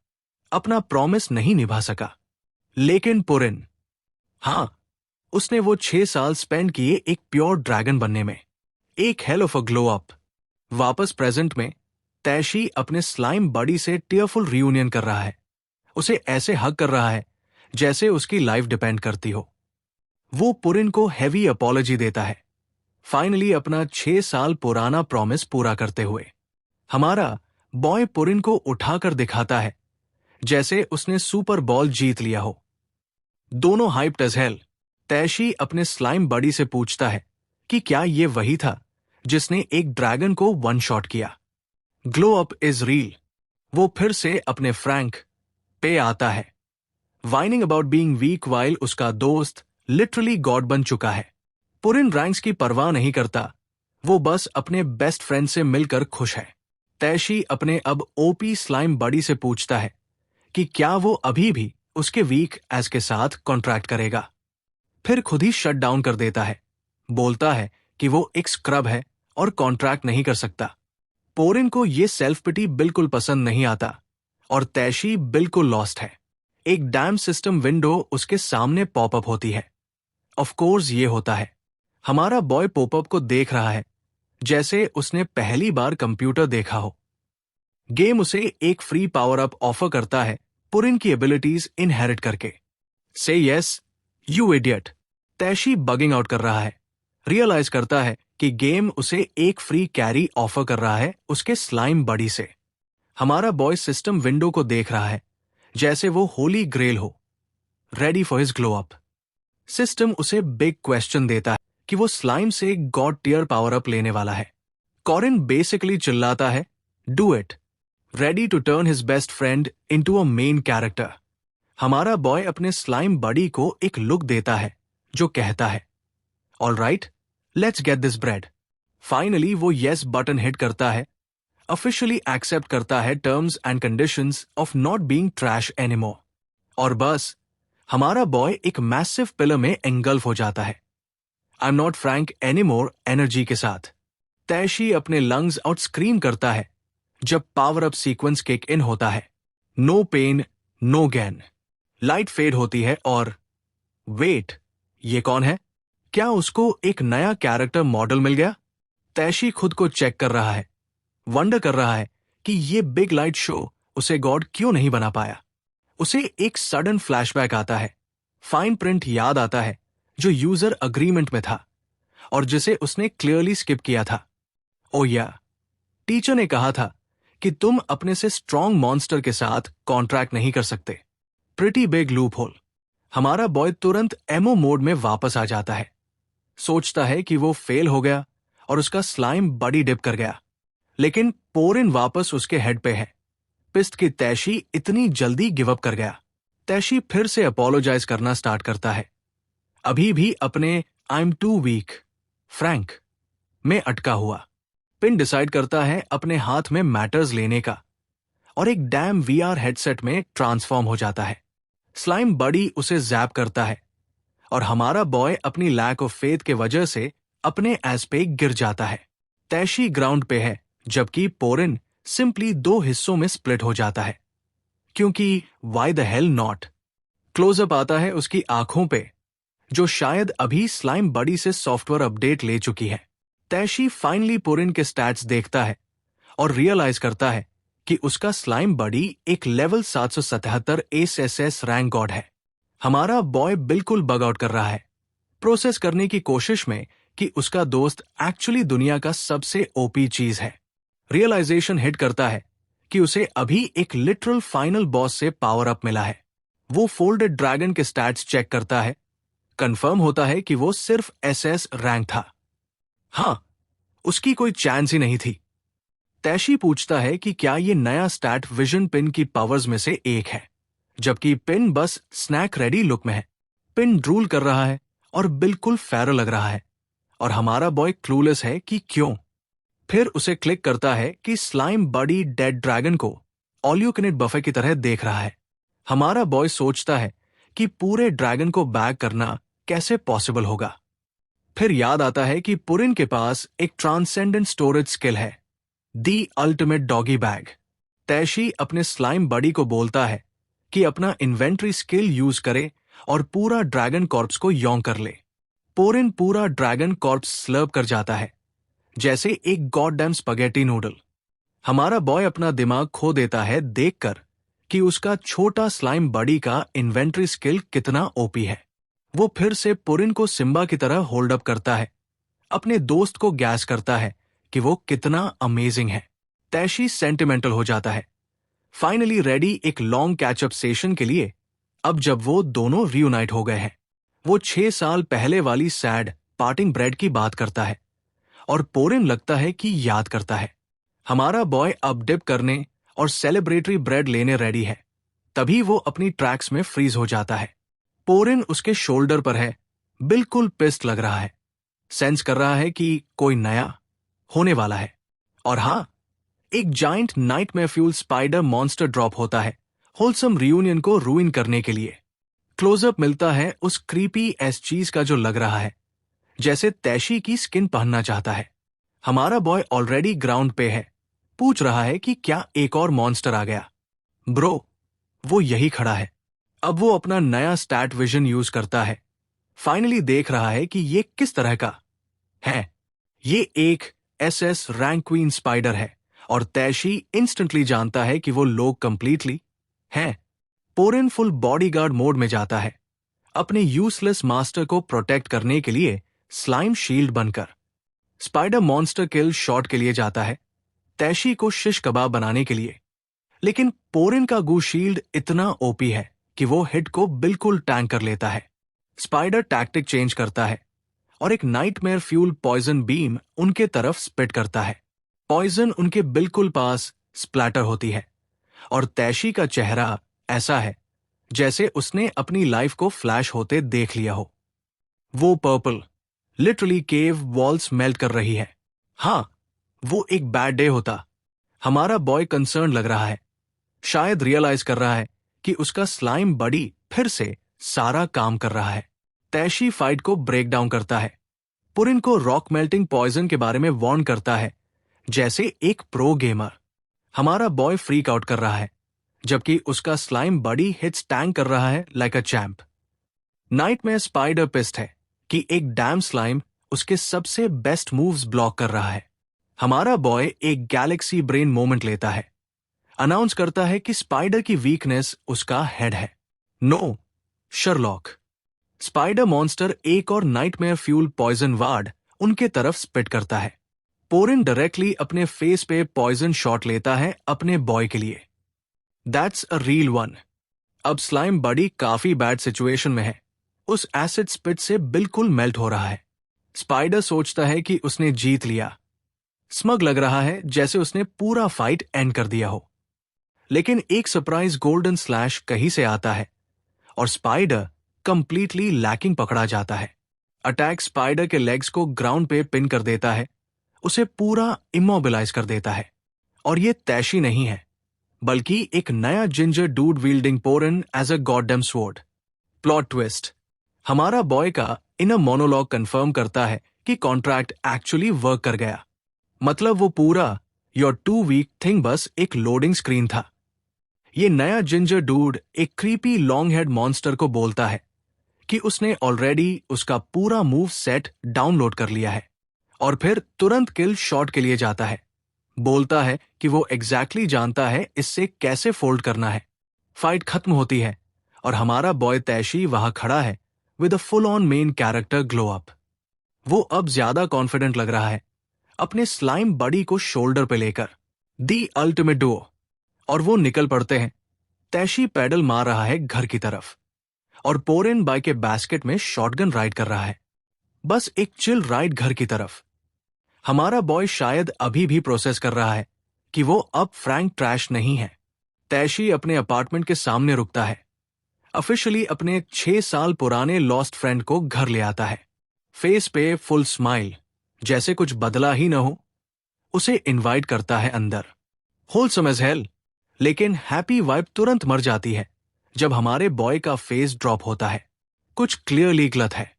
अपना प्रॉमिस नहीं निभा सका। लेकिन पुरिन, हां, उसने वो 6 साल स्पेंड किए एक प्योर ड्रैगन बनने में, एक hell of a glow up. वापस प्रेजेंट में तैशी अपने स्लाइम बॉडी से टीयरफुल रियूनियन कर रहा है, उसे ऐसे हग कर रहा है जैसे उसकी लाइफ डिपेंड करती हो। वो पुरिन को हैवी अपॉलॉजी देता है, फाइनली अपना 6 साल पुराना प्रॉमिस पूरा करते हुए हमारा बॉय पुरिन को उठाकर दिखाता है जैसे उसने सुपर बॉल जीत लिया हो। दोनों हाइप्ड एज हेल। तैशी अपने स्लाइम बडी से पूछता है कि क्या ये वही था जिसने एक ड्रैगन को वन शॉट किया। Glow up is real. वो फिर से अपने फ्रैंक पे आता है, whining about being weak while उसका दोस्त लिटरली गॉड बन चुका है। पुरिन रैंक्स की परवाह नहीं करता, वो बस अपने बेस्ट फ्रेंड से मिलकर खुश है। तैशी अपने अब ओपी स्लाइम बडी से पूछता है कि क्या वो अभी भी उसके वीक एज के साथ कॉन्ट्रैक्ट करेगा, फिर खुद ही शट डाउन कर देता है। बोलता है कि वो एक स्क्रब है और कॉन्ट्रैक्ट नहीं कर सकता। पोरिन को ये सेल्फ पिटी बिल्कुल पसंद नहीं आता और तैशी बिल्कुल लॉस्ट है। एक डैम सिस्टम विंडो उसके सामने पॉपअप होती है। ऑफ कोर्स ये होता है। हमारा बॉय पॉपअप को देख रहा है जैसे उसने पहली बार कंप्यूटर देखा हो। गेम उसे एक फ्री पावर अप ऑफर करता है पुरिन की एबिलिटीज इनहेरिट करके। Say yes you idiot. Taishi bugging out कर रहा है, रियलाइज करता है कि गेम उसे एक फ्री कैरी ऑफर कर रहा है उसके स्लाइम बडी से। हमारा बॉय सिस्टम विंडो को देख रहा है जैसे वो होली ग्रेल हो, ready for his glow up. System उसे बिग क्वेश्चन देता है कि वो स्लाइम से गॉड टियर पावर अप लेने वाला है। कॉरिन बेसिकली चिल्लाता है, do it, ready to turn his best friend into a main character. हमारा बॉय अपने स्लाइम बडी को एक लुक देता है जो कहता है, all right, let's get this bread. Finally वो येस बटन हिट करता है, ऑफिशियली एक्सेप्ट करता है terms and conditions of not being trash anymore. और बस हमारा बॉय एक मैसिव पिलर में एंगल्फ हो जाता है, आई am not Frank anymore energy के साथ। तैशी अपने लंग्स आउट स्क्रीम करता है जब power up sequence kick in होता है। No pain no gain. Light fade होती है और वेट, ये कौन है? क्या उसको एक नया कैरेक्टर मॉडल मिल गया? तैशी खुद को चेक कर रहा है, वंडर कर रहा है कि ये बिग लाइट शो उसे गॉड क्यों नहीं बना पाया। उसे एक सडन फ्लैशबैक आता है, फाइन प्रिंट याद आता है जो यूजर अग्रीमेंट में था और जिसे उसने क्लियरली स्किप किया था। ओ या, टीचर ने कहा था कि तुम अपने से स्ट्रॉन्ग मॉन्स्टर के साथ कॉन्ट्रैक्ट नहीं कर सकते। Pretty big loop hole. हमारा बॉय तुरंत एमओ मोड में वापस आ जाता है, सोचता है कि वो फेल हो गया और उसका स्लाइम बडी डिप कर गया, लेकिन पोरिन वापस उसके हेड पे है। पिस्ट की तैशी इतनी जल्दी गिव अप कर गया। तैशी फिर से अपोलोजाइज करना स्टार्ट करता है, अभी भी अपने I am too weak frank में अटका हुआ। पिन डिसाइड करता है अपने हाथ में मैटर्स लेने का और एक डैम वीआर हेडसेट में ट्रांसफॉर्म हो जाता है। स्लाइम बडी उसे जैप करता है और हमारा बॉय अपनी लैक ऑफ फेथ के वजह से अपने एस पे गिर जाता है। तैशी ग्राउंड पे है जबकि पोरिन सिंपली 2 हिस्सों में स्प्लिट हो जाता है, क्योंकि why the hell not. Closeup आता है उसकी आंखों पे जो शायद अभी स्लाइम बडी से सॉफ्टवेयर अपडेट ले चुकी है। तैशी फाइनली पोरिन के स्टैट्स देखता है और रियलाइज करता है कि उसका स्लाइम बडी एक लेवल 777 एसएसएस रैंक गॉड है। हमारा बॉय बिल्कुल बग आउट कर रहा है, प्रोसेस करने की कोशिश में कि उसका दोस्त एक्चुअली दुनिया का सबसे ओपी चीज है। रियलाइजेशन हिट करता है कि उसे अभी एक लिटरल फाइनल बॉस से पावर अप मिला है। वो फोल्डेड ड्रैगन के स्टैट्स चेक करता है, कंफर्म होता है कि वो सिर्फ एसएस रैंक था। हाँ, उसकी कोई चांस ही नहीं थी। तैशी पूछता है कि क्या ये नया स्टैट विजन पिन की पावर्स में से एक है, जबकि पिन बस स्नैक रेडी लुक में है। पिन ड्रूल कर रहा है और बिल्कुल फेरल लग रहा है और हमारा बॉय क्लूलेस है कि क्यों। फिर उसे क्लिक करता है कि स्लाइम बडी डेड ड्रैगन को ऑलियोकिनेट बफे की तरह देख रहा है। हमारा बॉय सोचता है कि पूरे ड्रैगन को बैग करना कैसे पॉसिबल होगा। फिर याद आता है कि पुरिन के पास एक ट्रांसेंडेंट स्टोरेज स्किल है, दी अल्टीमेट डॉगी बैग। तैशी अपने स्लाइम बडी को बोलता है कि अपना इन्वेंट्री स्किल यूज करे और पूरा ड्रैगन कॉर्प्स को योंग कर ले। पोरिन पूरा ड्रैगन कॉर्प्स स्लर्प कर जाता है जैसे एक गॉडडैम स्पगेटी नूडल। हमारा बॉय अपना दिमाग खो देता है देखकर कि उसका छोटा स्लाइम बडी का इन्वेंट्री स्किल कितना ओपी है। वो फिर से पुरिन को सिम्बा की तरह होल्ड अप करता है, अपने दोस्त को गैस करता है कि वो कितना अमेजिंग है। तैशी सेंटिमेंटल हो जाता है, फाइनली रेडी एक लॉन्ग कैचअप सेशन के लिए। अब जब वो दोनों रियूनाइट हो गए हैं, वो 6 साल पहले वाली सैड पार्टिंग ब्रेड की बात करता है और पोरिन लगता है कि याद करता है। हमारा बॉय अब डिप करने और सेलिब्रेटरी ब्रेड लेने रेडी है, तभी वो अपनी ट्रैक्स में फ्रीज हो जाता है। पोरिन उसके शोल्डर पर है, बिल्कुल पिस्ट लग रहा है, सेंस कर रहा है कि कोई नया होने वाला है। और हाँ, एक giant nightmare fuel spider monster drop होता है होलसम रियूनियन को रूइन करने के लिए। क्लोजअप मिलता है उस क्रीपी एस चीज का जो लग रहा है जैसे तैशी की स्किन पहनना चाहता है। हमारा बॉय ऑलरेडी ग्राउंड पे है, पूछ रहा है कि क्या एक और मॉन्स्टर आ गया। ब्रो, वो यही खड़ा है। अब वो अपना नया स्टैट विजन यूज करता है, फाइनली देख रहा है कि ये किस तरह का है। ये एक SS रैंक क्वीन स्पाइडर है और तैशी इंस्टेंटली जानता है कि वो लोग कंप्लीटली हैं। पोरिन फुल बॉडीगार्ड मोड में जाता है, अपने यूजलेस मास्टर को प्रोटेक्ट करने के लिए स्लाइम शील्ड बनकर। स्पाइडर मॉन्स्टर किल शॉट के लिए जाता है, तैशी को शिश कबाब बनाने के लिए। लेकिन पोरिन का गू शील्ड इतना ओपी है कि वो हिट को बिल्कुल टैंक कर लेता है। स्पाइडर टैक्टिक चेंज करता है और एक नाइटमेयर फ्यूल पॉइजन बीम उनके तरफ स्पिट करता है। पॉइजन उनके बिल्कुल पास स्प्लैटर होती है और तैशी का चेहरा ऐसा है जैसे उसने अपनी लाइफ को फ्लैश होते देख लिया हो। वो पर्पल लिटरली केव वॉल्स मेल्ट कर रही है। हाँ, वो एक बैड डे होता। हमारा बॉय कंसर्न लग रहा है, शायद रियलाइज कर रहा है कि उसका स्लाइम बडी फिर से सारा काम कर रहा है। तैशी फाइट को ब्रेक डाउन करता है, पुरिन को रॉक मेल्टिंग पॉइजन के बारे में वार्न करता है जैसे एक प्रो गेमर। हमारा बॉय फ्रीक आउट कर रहा है जबकि उसका स्लाइम बडी हिट्स टैंक कर रहा है like a champ. Nightmare spider pissed है कि एक डैम स्लाइम उसके सबसे बेस्ट मूव्स ब्लॉक कर रहा है। हमारा बॉय एक गैलेक्सी ब्रेन मोमेंट लेता है, अनाउंस करता है कि स्पाइडर की वीकनेस उसका हेड है। No, Sherlock. स्पाइडर मॉन्स्टर एक और नाइटमेयर फ्यूल पॉइजन वार्ड उनके तरफ स्पिट करता है। पोरिन डायरेक्टली अपने फेस पे पॉइजन शॉट लेता है अपने बॉय के लिए। That's a reel one. अब स्लाइम बॉडी काफी बैड सिचुएशन में है, उस एसिड स्पिट से बिल्कुल मेल्ट हो रहा है। स्पाइडर सोचता है कि उसने जीत लिया, स्मग लग रहा है जैसे उसने पूरा फाइट एंड कर दिया हो। लेकिन एक सरप्राइज गोल्डन स्लैश कहीं से आता है और स्पाइडर कंप्लीटली लैकिंग पकड़ा जाता है। अटैक स्पाइडर के लेग्स को ग्राउंड पे पिन कर देता है, उसे पूरा इमोबिलाइज कर देता है। और ये तैशी नहीं है, बल्कि एक नया ginger dude wielding Porin as a goddamn sword. Plot twist, हमारा बॉय का इनर मोनोलॉग कंफर्म करता है कि कॉन्ट्रैक्ट एक्चुअली वर्क कर गया। मतलब वो पूरा योर टू वीक थिंग बस एक लोडिंग स्क्रीन था। ये नया जिंजर डूड एक क्रीपी लॉन्ग हेड मॉन्स्टर को बोलता है कि उसने ऑलरेडी उसका पूरा मूव सेट डाउनलोड कर लिया है और फिर तुरंत किल शॉट के लिए जाता है। बोलता है कि वो एग्जैक्टली जानता है इससे कैसे फोल्ड करना है। फाइट खत्म होती है और हमारा बॉय तैशी वहां खड़ा है with a full on main character glow up. वो अब ज्यादा कॉन्फिडेंट लग रहा है, अपने स्लाइम बॉडी को शोल्डर पे लेकर। The ultimate Duo. और वो निकल पड़ते हैं। तैशी पैडल मार रहा है घर की तरफ और पोरिन बाइक के बास्केट में शॉटगन राइड कर रहा है, बस एक चिल राइड घर की तरफ। हमारा बॉय शायद अभी भी प्रोसेस कर रहा है कि वो अब फ्रैंक ट्रैश नहीं है। तैशी अपने अपार्टमेंट के सामने रुकता है, ऑफिशियली अपने 6 साल पुराने लॉस्ट फ्रेंड को घर ले आता है। फेस पे फुल स्माइल, जैसे कुछ बदला ही न हो। उसे इनवाइट करता है अंदर। होलसम एज हेल, लेकिन हैप्पी वाइब तुरंत मर जाती है जब हमारे बॉय का फेस ड्रॉप होता है। कुछ क्लियरली गलत है।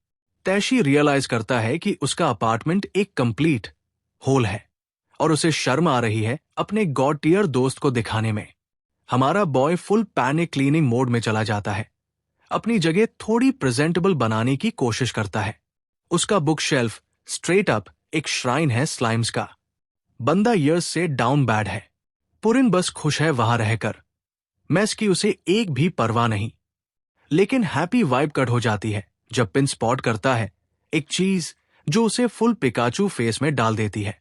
तैशी रियलाइज करता है कि उसका अपार्टमेंट एक कंप्लीट होल है और उसे शर्म आ रही है अपने गॉड टियर दोस्त को दिखाने में। हमारा boy full panic cleaning mode में चला जाता है, अपनी जगह थोड़ी प्रेजेंटेबल बनाने की कोशिश करता है। उसका बुक शेल्फ स्ट्रेट अप एक श्राइन है स्लाइम्स का। बंदा ईयर्स से डाउन बैड है। पुरिन बस खुश है वहां रहकर, मैस की उसे एक भी परवाह नहीं। लेकिन हैप्पी वाइब कट हो जाती है जब पिन स्पॉट करता है एक चीज जो उसे फुल पिकाचू फेस में डाल देती है।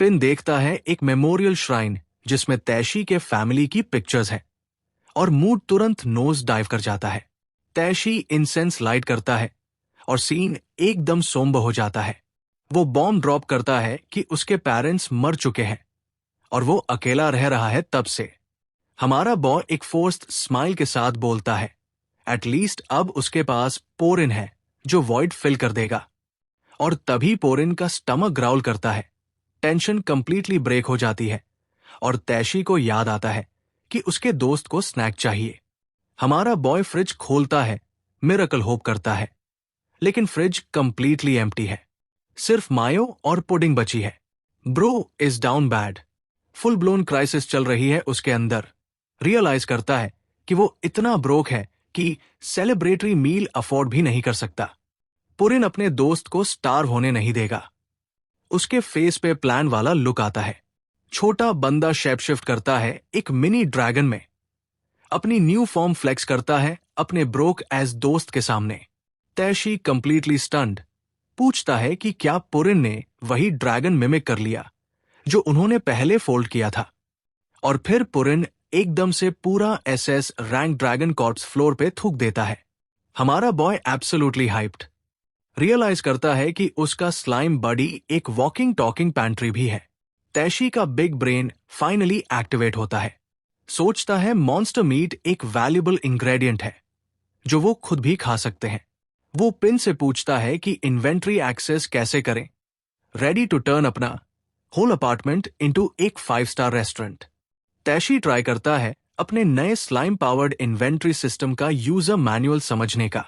पिन देखता है एक मेमोरियल श्राइन जिसमें तैशी के फैमिली की पिक्चर्स है और मूड तुरंत नोज डाइव कर जाता है। तैशी इंसेंस लाइट करता है और सीन एकदम सोम्बर हो जाता है। वो बॉम्ब ड्रॉप करता है कि उसके पेरेंट्स मर चुके हैं और वो अकेला रह रहा है तब से। हमारा बॉय एक फोर्स्ड स्माइल के साथ बोलता है, एटलीस्ट अब उसके पास पोरिन है जो वॉइड फिल कर देगा। और तभी पोरिन का स्टमक ग्राउल करता है। टेंशन कंप्लीटली ब्रेक हो जाती है और तैशी को याद आता है कि उसके दोस्त को स्नैक चाहिए। हमारा बॉय फ्रिज खोलता है, मिरेकल होप करता है, लेकिन फ्रिज कंप्लीटली एम्प्टी है। सिर्फ मायो और पुडिंग बची है। Bro is down bad. Full blown crisis चल रही है उसके अंदर। रियलाइज करता है कि वो इतना ब्रोक है कि सेलिब्रेटरी मील अफोर्ड भी नहीं कर सकता। पुरिन अपने दोस्त को स्टार्व होने नहीं देगा। उसके फेस पे प्लान वाला लुक आता है। छोटा बंदा शेप शिफ्ट करता है एक मिनी ड्रैगन में। अपनी न्यू फॉर्म फ्लेक्स करता है अपने ब्रोक एज दोस्त के सामने। तैशी कंप्लीटली स्टन्ड पूछता है कि क्या पुरिन ने वही ड्रैगन मिमिक कर लिया जो उन्होंने पहले फोल्ड किया था। और फिर पुरिन एकदम से पूरा SS rank dragon corps floor पे थूक देता है। हमारा बॉय एब्सोल्युटली हाइप्ड। रियलाइज करता है कि उसका स्लाइम बॉडी एक वॉकिंग टॉकिंग पैंट्री भी है। तैशी का बिग ब्रेन फाइनली एक्टिवेट होता है। सोचता है मॉन्स्टर मीट एक वैल्यूबल इंग्रेडिएंट है जो वो खुद भी खा सकते हैं। वो पिन से पूछता है कि इन्वेंट्री एक्सेस कैसे करें। रेडी टू टर्न अपना होल अपार्टमेंट इनटू एक 5 स्टार रेस्टोरेंट। तैशी ट्राई करता है अपने नए स्लाइम पावर्ड इन्वेंट्री सिस्टम का यूजर मैनुअल समझने का।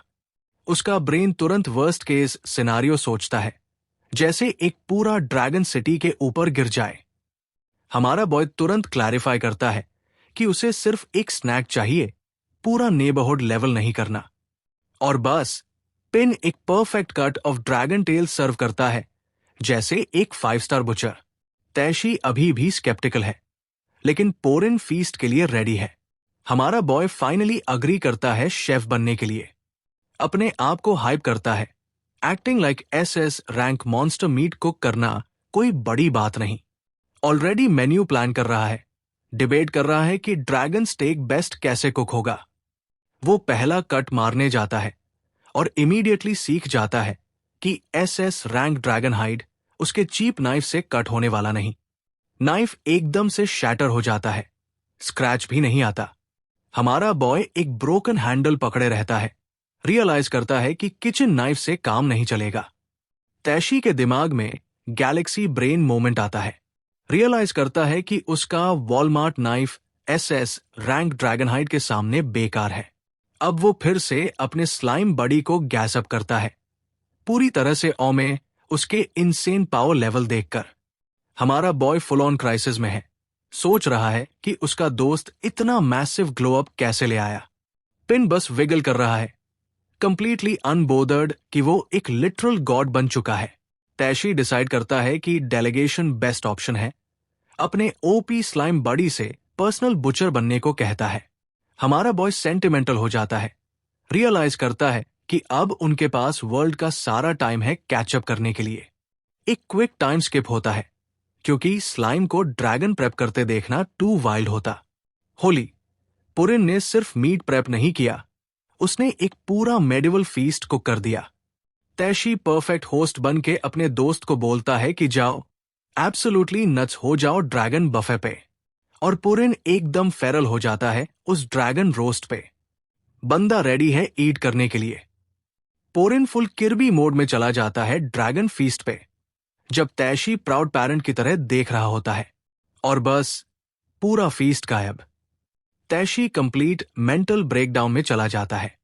उसका ब्रेन तुरंत वर्स्ट केस सिनारियो सोचता है, जैसे एक पूरा ड्रैगन सिटी के ऊपर गिर जाए। हमारा बॉय तुरंत क्लैरिफाई करता है कि उसे सिर्फ एक स्नैक चाहिए, पूरा नेबरहुड लेवल नहीं करना। और बस पिन एक perfect cut of dragon tail serve करता है, जैसे एक 5 स्टार बुचर। तैशी अभी भी स्केप्टिकल है, लेकिन पोरिन फीस्ट के लिए रेडी है। हमारा बॉय फाइनली अग्री करता है शेफ बनने के लिए। अपने आप को हाइप करता है। Acting like SS rank monster meat cook करना कोई बड़ी बात नहीं। ऑलरेडी मेन्यू प्लान कर रहा है। डिबेट कर रहा है कि ड्रैगन स्टेक बेस्ट कैसे कुक होगा। वो पहला कट मारने जाता है और इमीडिएटली सीख जाता है कि एसएस रैंक ड्रैगन हाइड उसके चीप नाइफ से कट होने वाला नहीं। नाइफ एकदम से शैटर हो जाता है, स्क्रैच भी नहीं आता। हमारा बॉय एक ब्रोकन हैंडल पकड़े रहता है। रियलाइज करता है कि किचन नाइफ से काम नहीं चलेगा। तैशी के दिमाग में गैलेक्सी ब्रेन मोमेंट आता है। रियलाइज करता है कि उसका वॉलमार्ट नाइफ एसएस रैंक ड्रैगनहाइड के सामने बेकार है। अब वो फिर से अपने स्लाइम बॉडी को गैस अप करता है, पूरी तरह से ऑ में उसके इनसेन पावर लेवल देखकर। हमारा बॉय फुल ऑन क्राइसिस में है। सोच रहा है कि उसका दोस्त इतना मैसिव ग्लो अप कैसे ले आया। पिन बस विगल कर रहा है, कंप्लीटली अनबोदर्ड कि वो एक लिटरल गॉड बन चुका है। तैशी डिसाइड करता है कि डेलीगेशन बेस्ट ऑप्शन है। अपने ओपी स्लाइम बॉडी से पर्सनल बुचर बनने को कहता है। हमारा बॉय सेंटिमेंटल हो जाता है। रियलाइज करता है कि अब उनके पास वर्ल्ड का सारा टाइम है कैचअप करने के लिए। एक क्विक टाइम स्किप होता है क्योंकि स्लाइम को ड्रैगन प्रेप करते देखना टू वाइल्ड होता। होली पुरिन ने सिर्फ मीट प्रेप नहीं किया, उसने एक पूरा मेडिवल फीस्ट कुक कर दिया। तैशी परफेक्ट होस्ट बन के अपने दोस्त को बोलता है कि जाओ, एब्सोल्युटली नट्स हो जाओ ड्रैगन बफे पे। और पुरिन एकदम फेरल हो जाता है उस ड्रैगन रोस्ट पे। बंदा रेडी है ईट करने के लिए। पुरिन फुल किर्बी मोड में चला जाता है ड्रैगन फीस्ट पे, जब तैशी प्राउड पेरेंट की तरह देख रहा होता है। और बस पूरा फीस्ट गायब। तैशी कंप्लीट मेंटल ब्रेकडाउन में चला जाता है।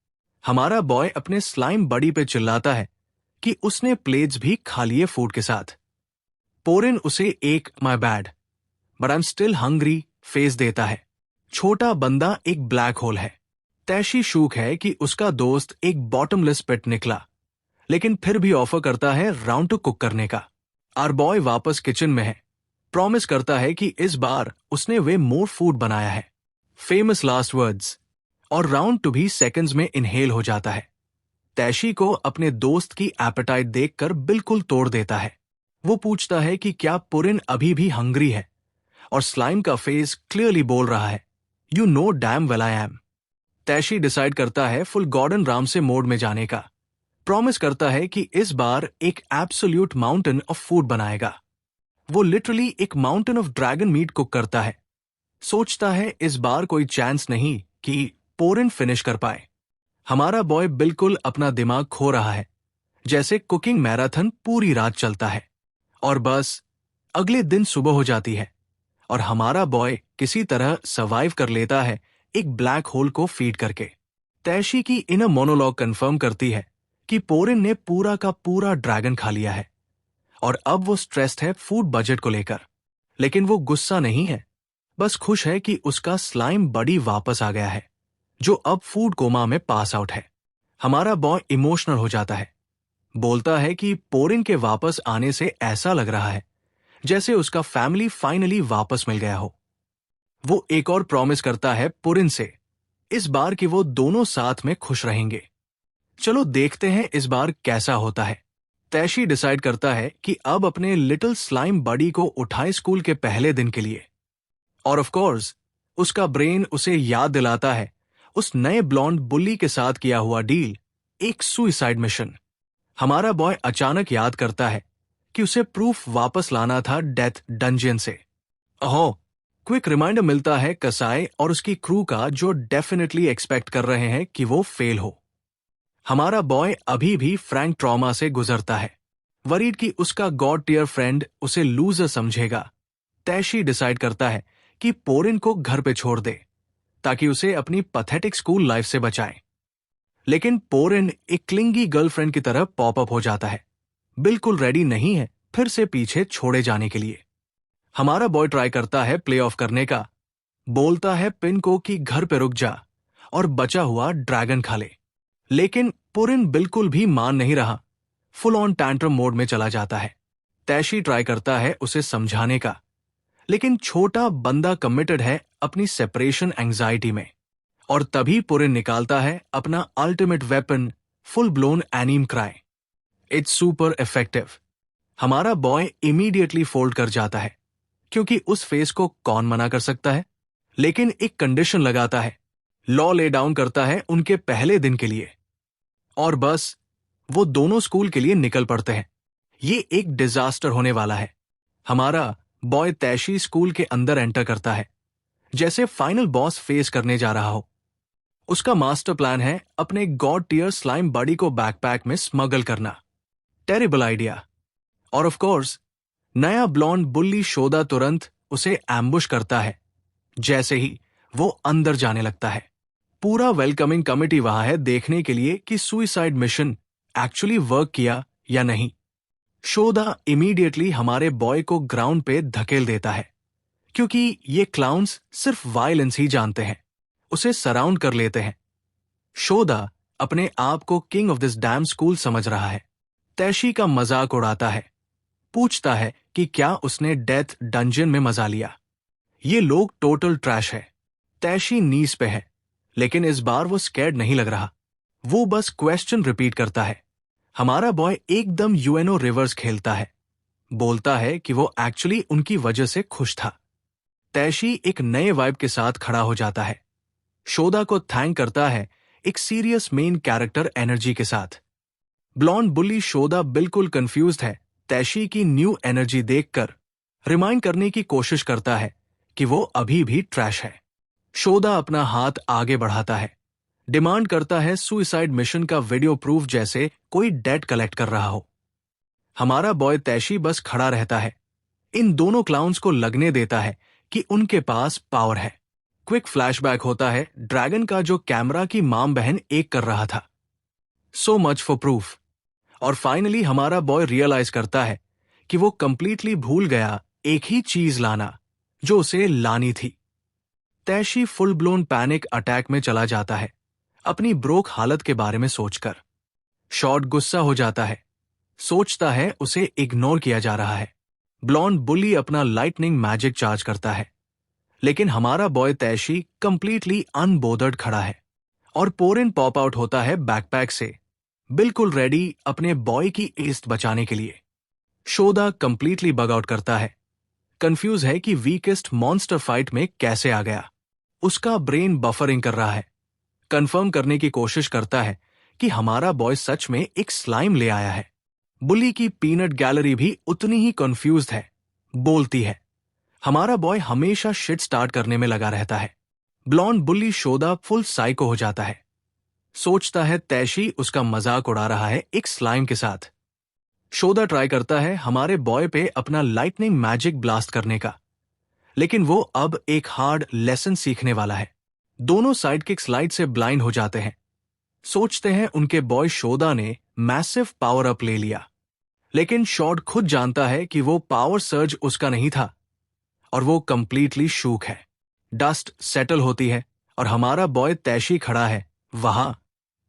हमारा बॉय अपने स्लाइम बॉडी पे चिल्लाता है कि उसने प्लेट्स भी खा लिए फूड के साथ। पोरिन उसे एक my bad but I am still hungry face देता है। छोटा बंदा एक ब्लैक होल है। तैशी शूक है कि उसका दोस्त एक बॉटमलेस पिट निकला, लेकिन फिर भी ऑफर करता है राउंड टू कुक करने का। आवर बॉय वापस किचन में है, प्रॉमिस करता है कि इस बार उसने वे मोर फूड बनाया है। फेमस लास्ट वर्ड्स और राउंड टू भी सेकंड्स में इनहेल हो जाता है। तैशी को अपने दोस्त की एपेटाइट देखकर बिल्कुल तोड़ देता है। वो पूछता है कि क्या पुरिन अभी भी हंग्री है, और स्लाइम का फेस क्लियरली बोल रहा है, you know damn well I am. Taishi decide करता है फुल गॉर्डन रामसे मोड में जाने का। प्रॉमिस करता है कि इस बार एक एब्सोल्यूट माउंटेन ऑफ फूड बनाएगा। वो लिटरली एक mountain of dragon meat cook करता है। सोचता है इस बार कोई चांस नहीं कि पोरिन फिनिश कर पाए। हमारा बॉय बिल्कुल अपना दिमाग खो रहा है, जैसे कुकिंग मैराथन पूरी रात चलता है। और बस अगले दिन सुबह हो जाती है और हमारा बॉय किसी तरह सर्वाइव कर लेता है एक ब्लैक होल को फीड करके। तैशी की इनर मोनोलॉग कंफर्म करती है कि पोरिन ने पूरा का पूरा ड्रैगन खा लिया है और अब वो स्ट्रेस्ड है फूड बजट को लेकर। लेकिन वो गुस्सा नहीं है, बस खुश है कि उसका स्लाइम बडी वापस आ गया है, जो अब फूड कोमा में पास आउट है। हमारा बॉय इमोशनल हो जाता है, बोलता है कि पोरिन के वापस आने से ऐसा लग रहा है जैसे उसका फैमिली फाइनली वापस मिल गया हो। वो एक और प्रॉमिस करता है पुरिन से, इस बार कि वो दोनों साथ में खुश रहेंगे। चलो देखते हैं इस बार कैसा होता है। तैशी डिसाइड करता है कि अब अपने लिटिल स्लाइम बडी को उठाए स्कूल के पहले दिन के लिए। और ऑफ कोर्स उसका ब्रेन उसे याद दिलाता है उस नए ब्लॉन्ड बुल्ली के साथ किया हुआ डील, एक सुइसाइड मिशन। हमारा बॉय अचानक याद करता है कि उसे प्रूफ वापस लाना था डेथ डंजियन से। ओह, क्विक रिमाइंडर मिलता है कसाई और उसकी क्रू का, जो डेफिनेटली एक्सपेक्ट कर रहे हैं कि वो फेल हो। हमारा बॉय अभी भी फ्रैंक ट्रॉमा से गुजरता है, वरीड कि उसका गॉड टियर फ्रेंड उसे लूजर समझेगा। तैशी डिसाइड करता है कि पोरिन को घर पे छोड़ दे ताकि उसे अपनी पैथेटिक स्कूल लाइफ से बचाए। लेकिन पोरिन एक क्लिंगी गर्लफ्रेंड की तरह पॉपअप हो जाता है, बिल्कुल रेडी नहीं है फिर से पीछे छोड़े जाने के लिए। हमारा बॉय ट्राई करता है प्ले ऑफ करने का, बोलता है पिन को कि घर पे रुक जा और बचा हुआ ड्रैगन खा ले। लेकिन पुरिन बिल्कुल भी मान नहीं रहा, फुल ऑन टैंट्रम मोड में चला जाता है। तैशी ट्राई करता है उसे समझाने का, लेकिन छोटा बंदा कमिटेड है अपनी सेपरेशन एंजाइटी में। और तभी पुरिन निकालता है अपना ultimate weapon, full blown anime cry. It's super effective. हमारा बॉय इमीडिएटली फोल्ड कर जाता है, क्योंकि उस फेस को कौन मना कर सकता है। लेकिन एक कंडीशन लगाता है, लॉ ले डाउन करता है उनके पहले दिन के लिए। और बस वो दोनों स्कूल के लिए निकल पड़ते हैं। ये एक डिजास्टर होने वाला है। हमारा बॉय तैशी स्कूल के अंदर एंटर करता है, जैसे फाइनल बॉस फेस करने जा रहा हो। उसका मास्टर प्लान है अपने गॉड टियर स्लाइम बॉडी को बैकपैक में स्मगल करना। Terrible idea. और ऑफ कोर्स नया ब्लॉन्ड बुल्ली शोदा तुरंत उसे एम्बुश करता है जैसे ही वो अंदर जाने लगता है। पूरा वेलकमिंग कमिटी वहां है देखने के लिए कि सुइसाइड मिशन एक्चुअली वर्क किया या नहीं। शोदा इमीडिएटली हमारे बॉय को ग्राउंड पे धकेल देता है, क्योंकि ये क्लाउन्स सिर्फ वायलेंस ही जानते हैं। उसे सराउंड कर लेते हैं। शोदा अपने आप को king of this dam school समझ रहा है। तैशी का मजाक उड़ाता है, पूछता है कि क्या उसने डेथ डंजन में मजा लिया। ये लोग टोटल ट्रैश है। तैशी नीस पे है, लेकिन इस बार वो स्कैर्ड नहीं लग रहा। वो बस क्वेश्चन रिपीट करता है। हमारा बॉय एकदम यूएनओ रिवर्स खेलता है, बोलता है कि वो एक्चुअली उनकी वजह से खुश था। तैशी एक नए वाइब के साथ खड़ा हो जाता है, शोदा को थैंक करता है एक सीरियस मेन कैरेक्टर एनर्जी के साथ। ब्लॉन्ड बुली शोदा बिल्कुल कंफ्यूज्ड है तैशी की न्यू एनर्जी देखकर, रिमाइंड करने की कोशिश करता है कि वो अभी भी ट्रैश है। शोदा अपना हाथ आगे बढ़ाता है, डिमांड करता है सुइसाइड मिशन का वीडियो प्रूफ, जैसे कोई डेट कलेक्ट कर रहा हो। हमारा बॉय तैशी बस खड़ा रहता है, इन दोनों क्लाउन्स को लगने देता है कि उनके पास पावर है। क्विक फ्लैशबैक होता है ड्रैगन का, जो कैमरा की माम बहन एक कर रहा था। सो मच फॉर प्रूफ। और फाइनली हमारा बॉय रियलाइज करता है कि वो कंप्लीटली भूल गया एक ही चीज लाना जो उसे लानी थी। तैशी फुल ब्लोन पैनिक अटैक में चला जाता है अपनी ब्रोक हालत के बारे में सोचकर। शॉर्ट गुस्सा हो जाता है, सोचता है उसे इग्नोर किया जा रहा है। ब्लॉन्ड बुली अपना लाइटनिंग मैजिक चार्ज करता है, लेकिन हमारा बॉय तैशी कंप्लीटली अनबोदर्ड खड़ा है। और पोरिन पॉप आउट होता है बैकपैक से, बिल्कुल रेडी अपने बॉय की एस्ट बचाने के लिए। शोदा कंप्लीटली बग आउट करता है, कंफ्यूज है कि वीकेस्ट मॉन्स्टर फाइट में कैसे आ गया। उसका ब्रेन बफरिंग कर रहा है, कंफर्म करने की कोशिश करता है कि हमारा बॉय सच में एक स्लाइम ले आया है। बुली की पीनट गैलरी भी उतनी ही कंफ्यूज्ड है, बोलती है हमारा बॉय हमेशा शिट स्टार्ट करने में लगा रहता है। ब्लॉन्ड बुली शोदा फुल साइको हो जाता है, सोचता है तैशी उसका मजाक उड़ा रहा है एक स्लाइम के साथ। शोदा ट्राई करता है हमारे बॉय पे अपना लाइटनिंग मैजिक ब्लास्ट करने का, लेकिन वो अब एक हार्ड लेसन सीखने वाला है। दोनों साइड किक स्लाइड से ब्लाइंड हो जाते हैं, सोचते हैं उनके बॉय शोदा ने मैसिव पावर अप ले लिया, लेकिन शॉट खुद जानता है कि वो पावर सर्ज उसका नहीं था और वो कंप्लीटली शूक है। डस्ट सेटल होती है और हमारा बॉय तैशी खड़ा है वहां,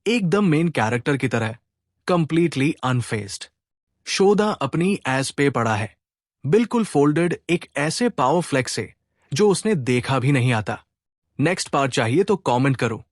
एकदम मेन कैरेक्टर की तरह, कंप्लीटली अनफेस्ड। शोदा अपनी एज पे पड़ा है, बिल्कुल फोल्डेड, एक ऐसे पावर फ्लेक्स से जो उसने देखा भी नहीं आता। नेक्स्ट पार्ट चाहिए तो कमेंट करो।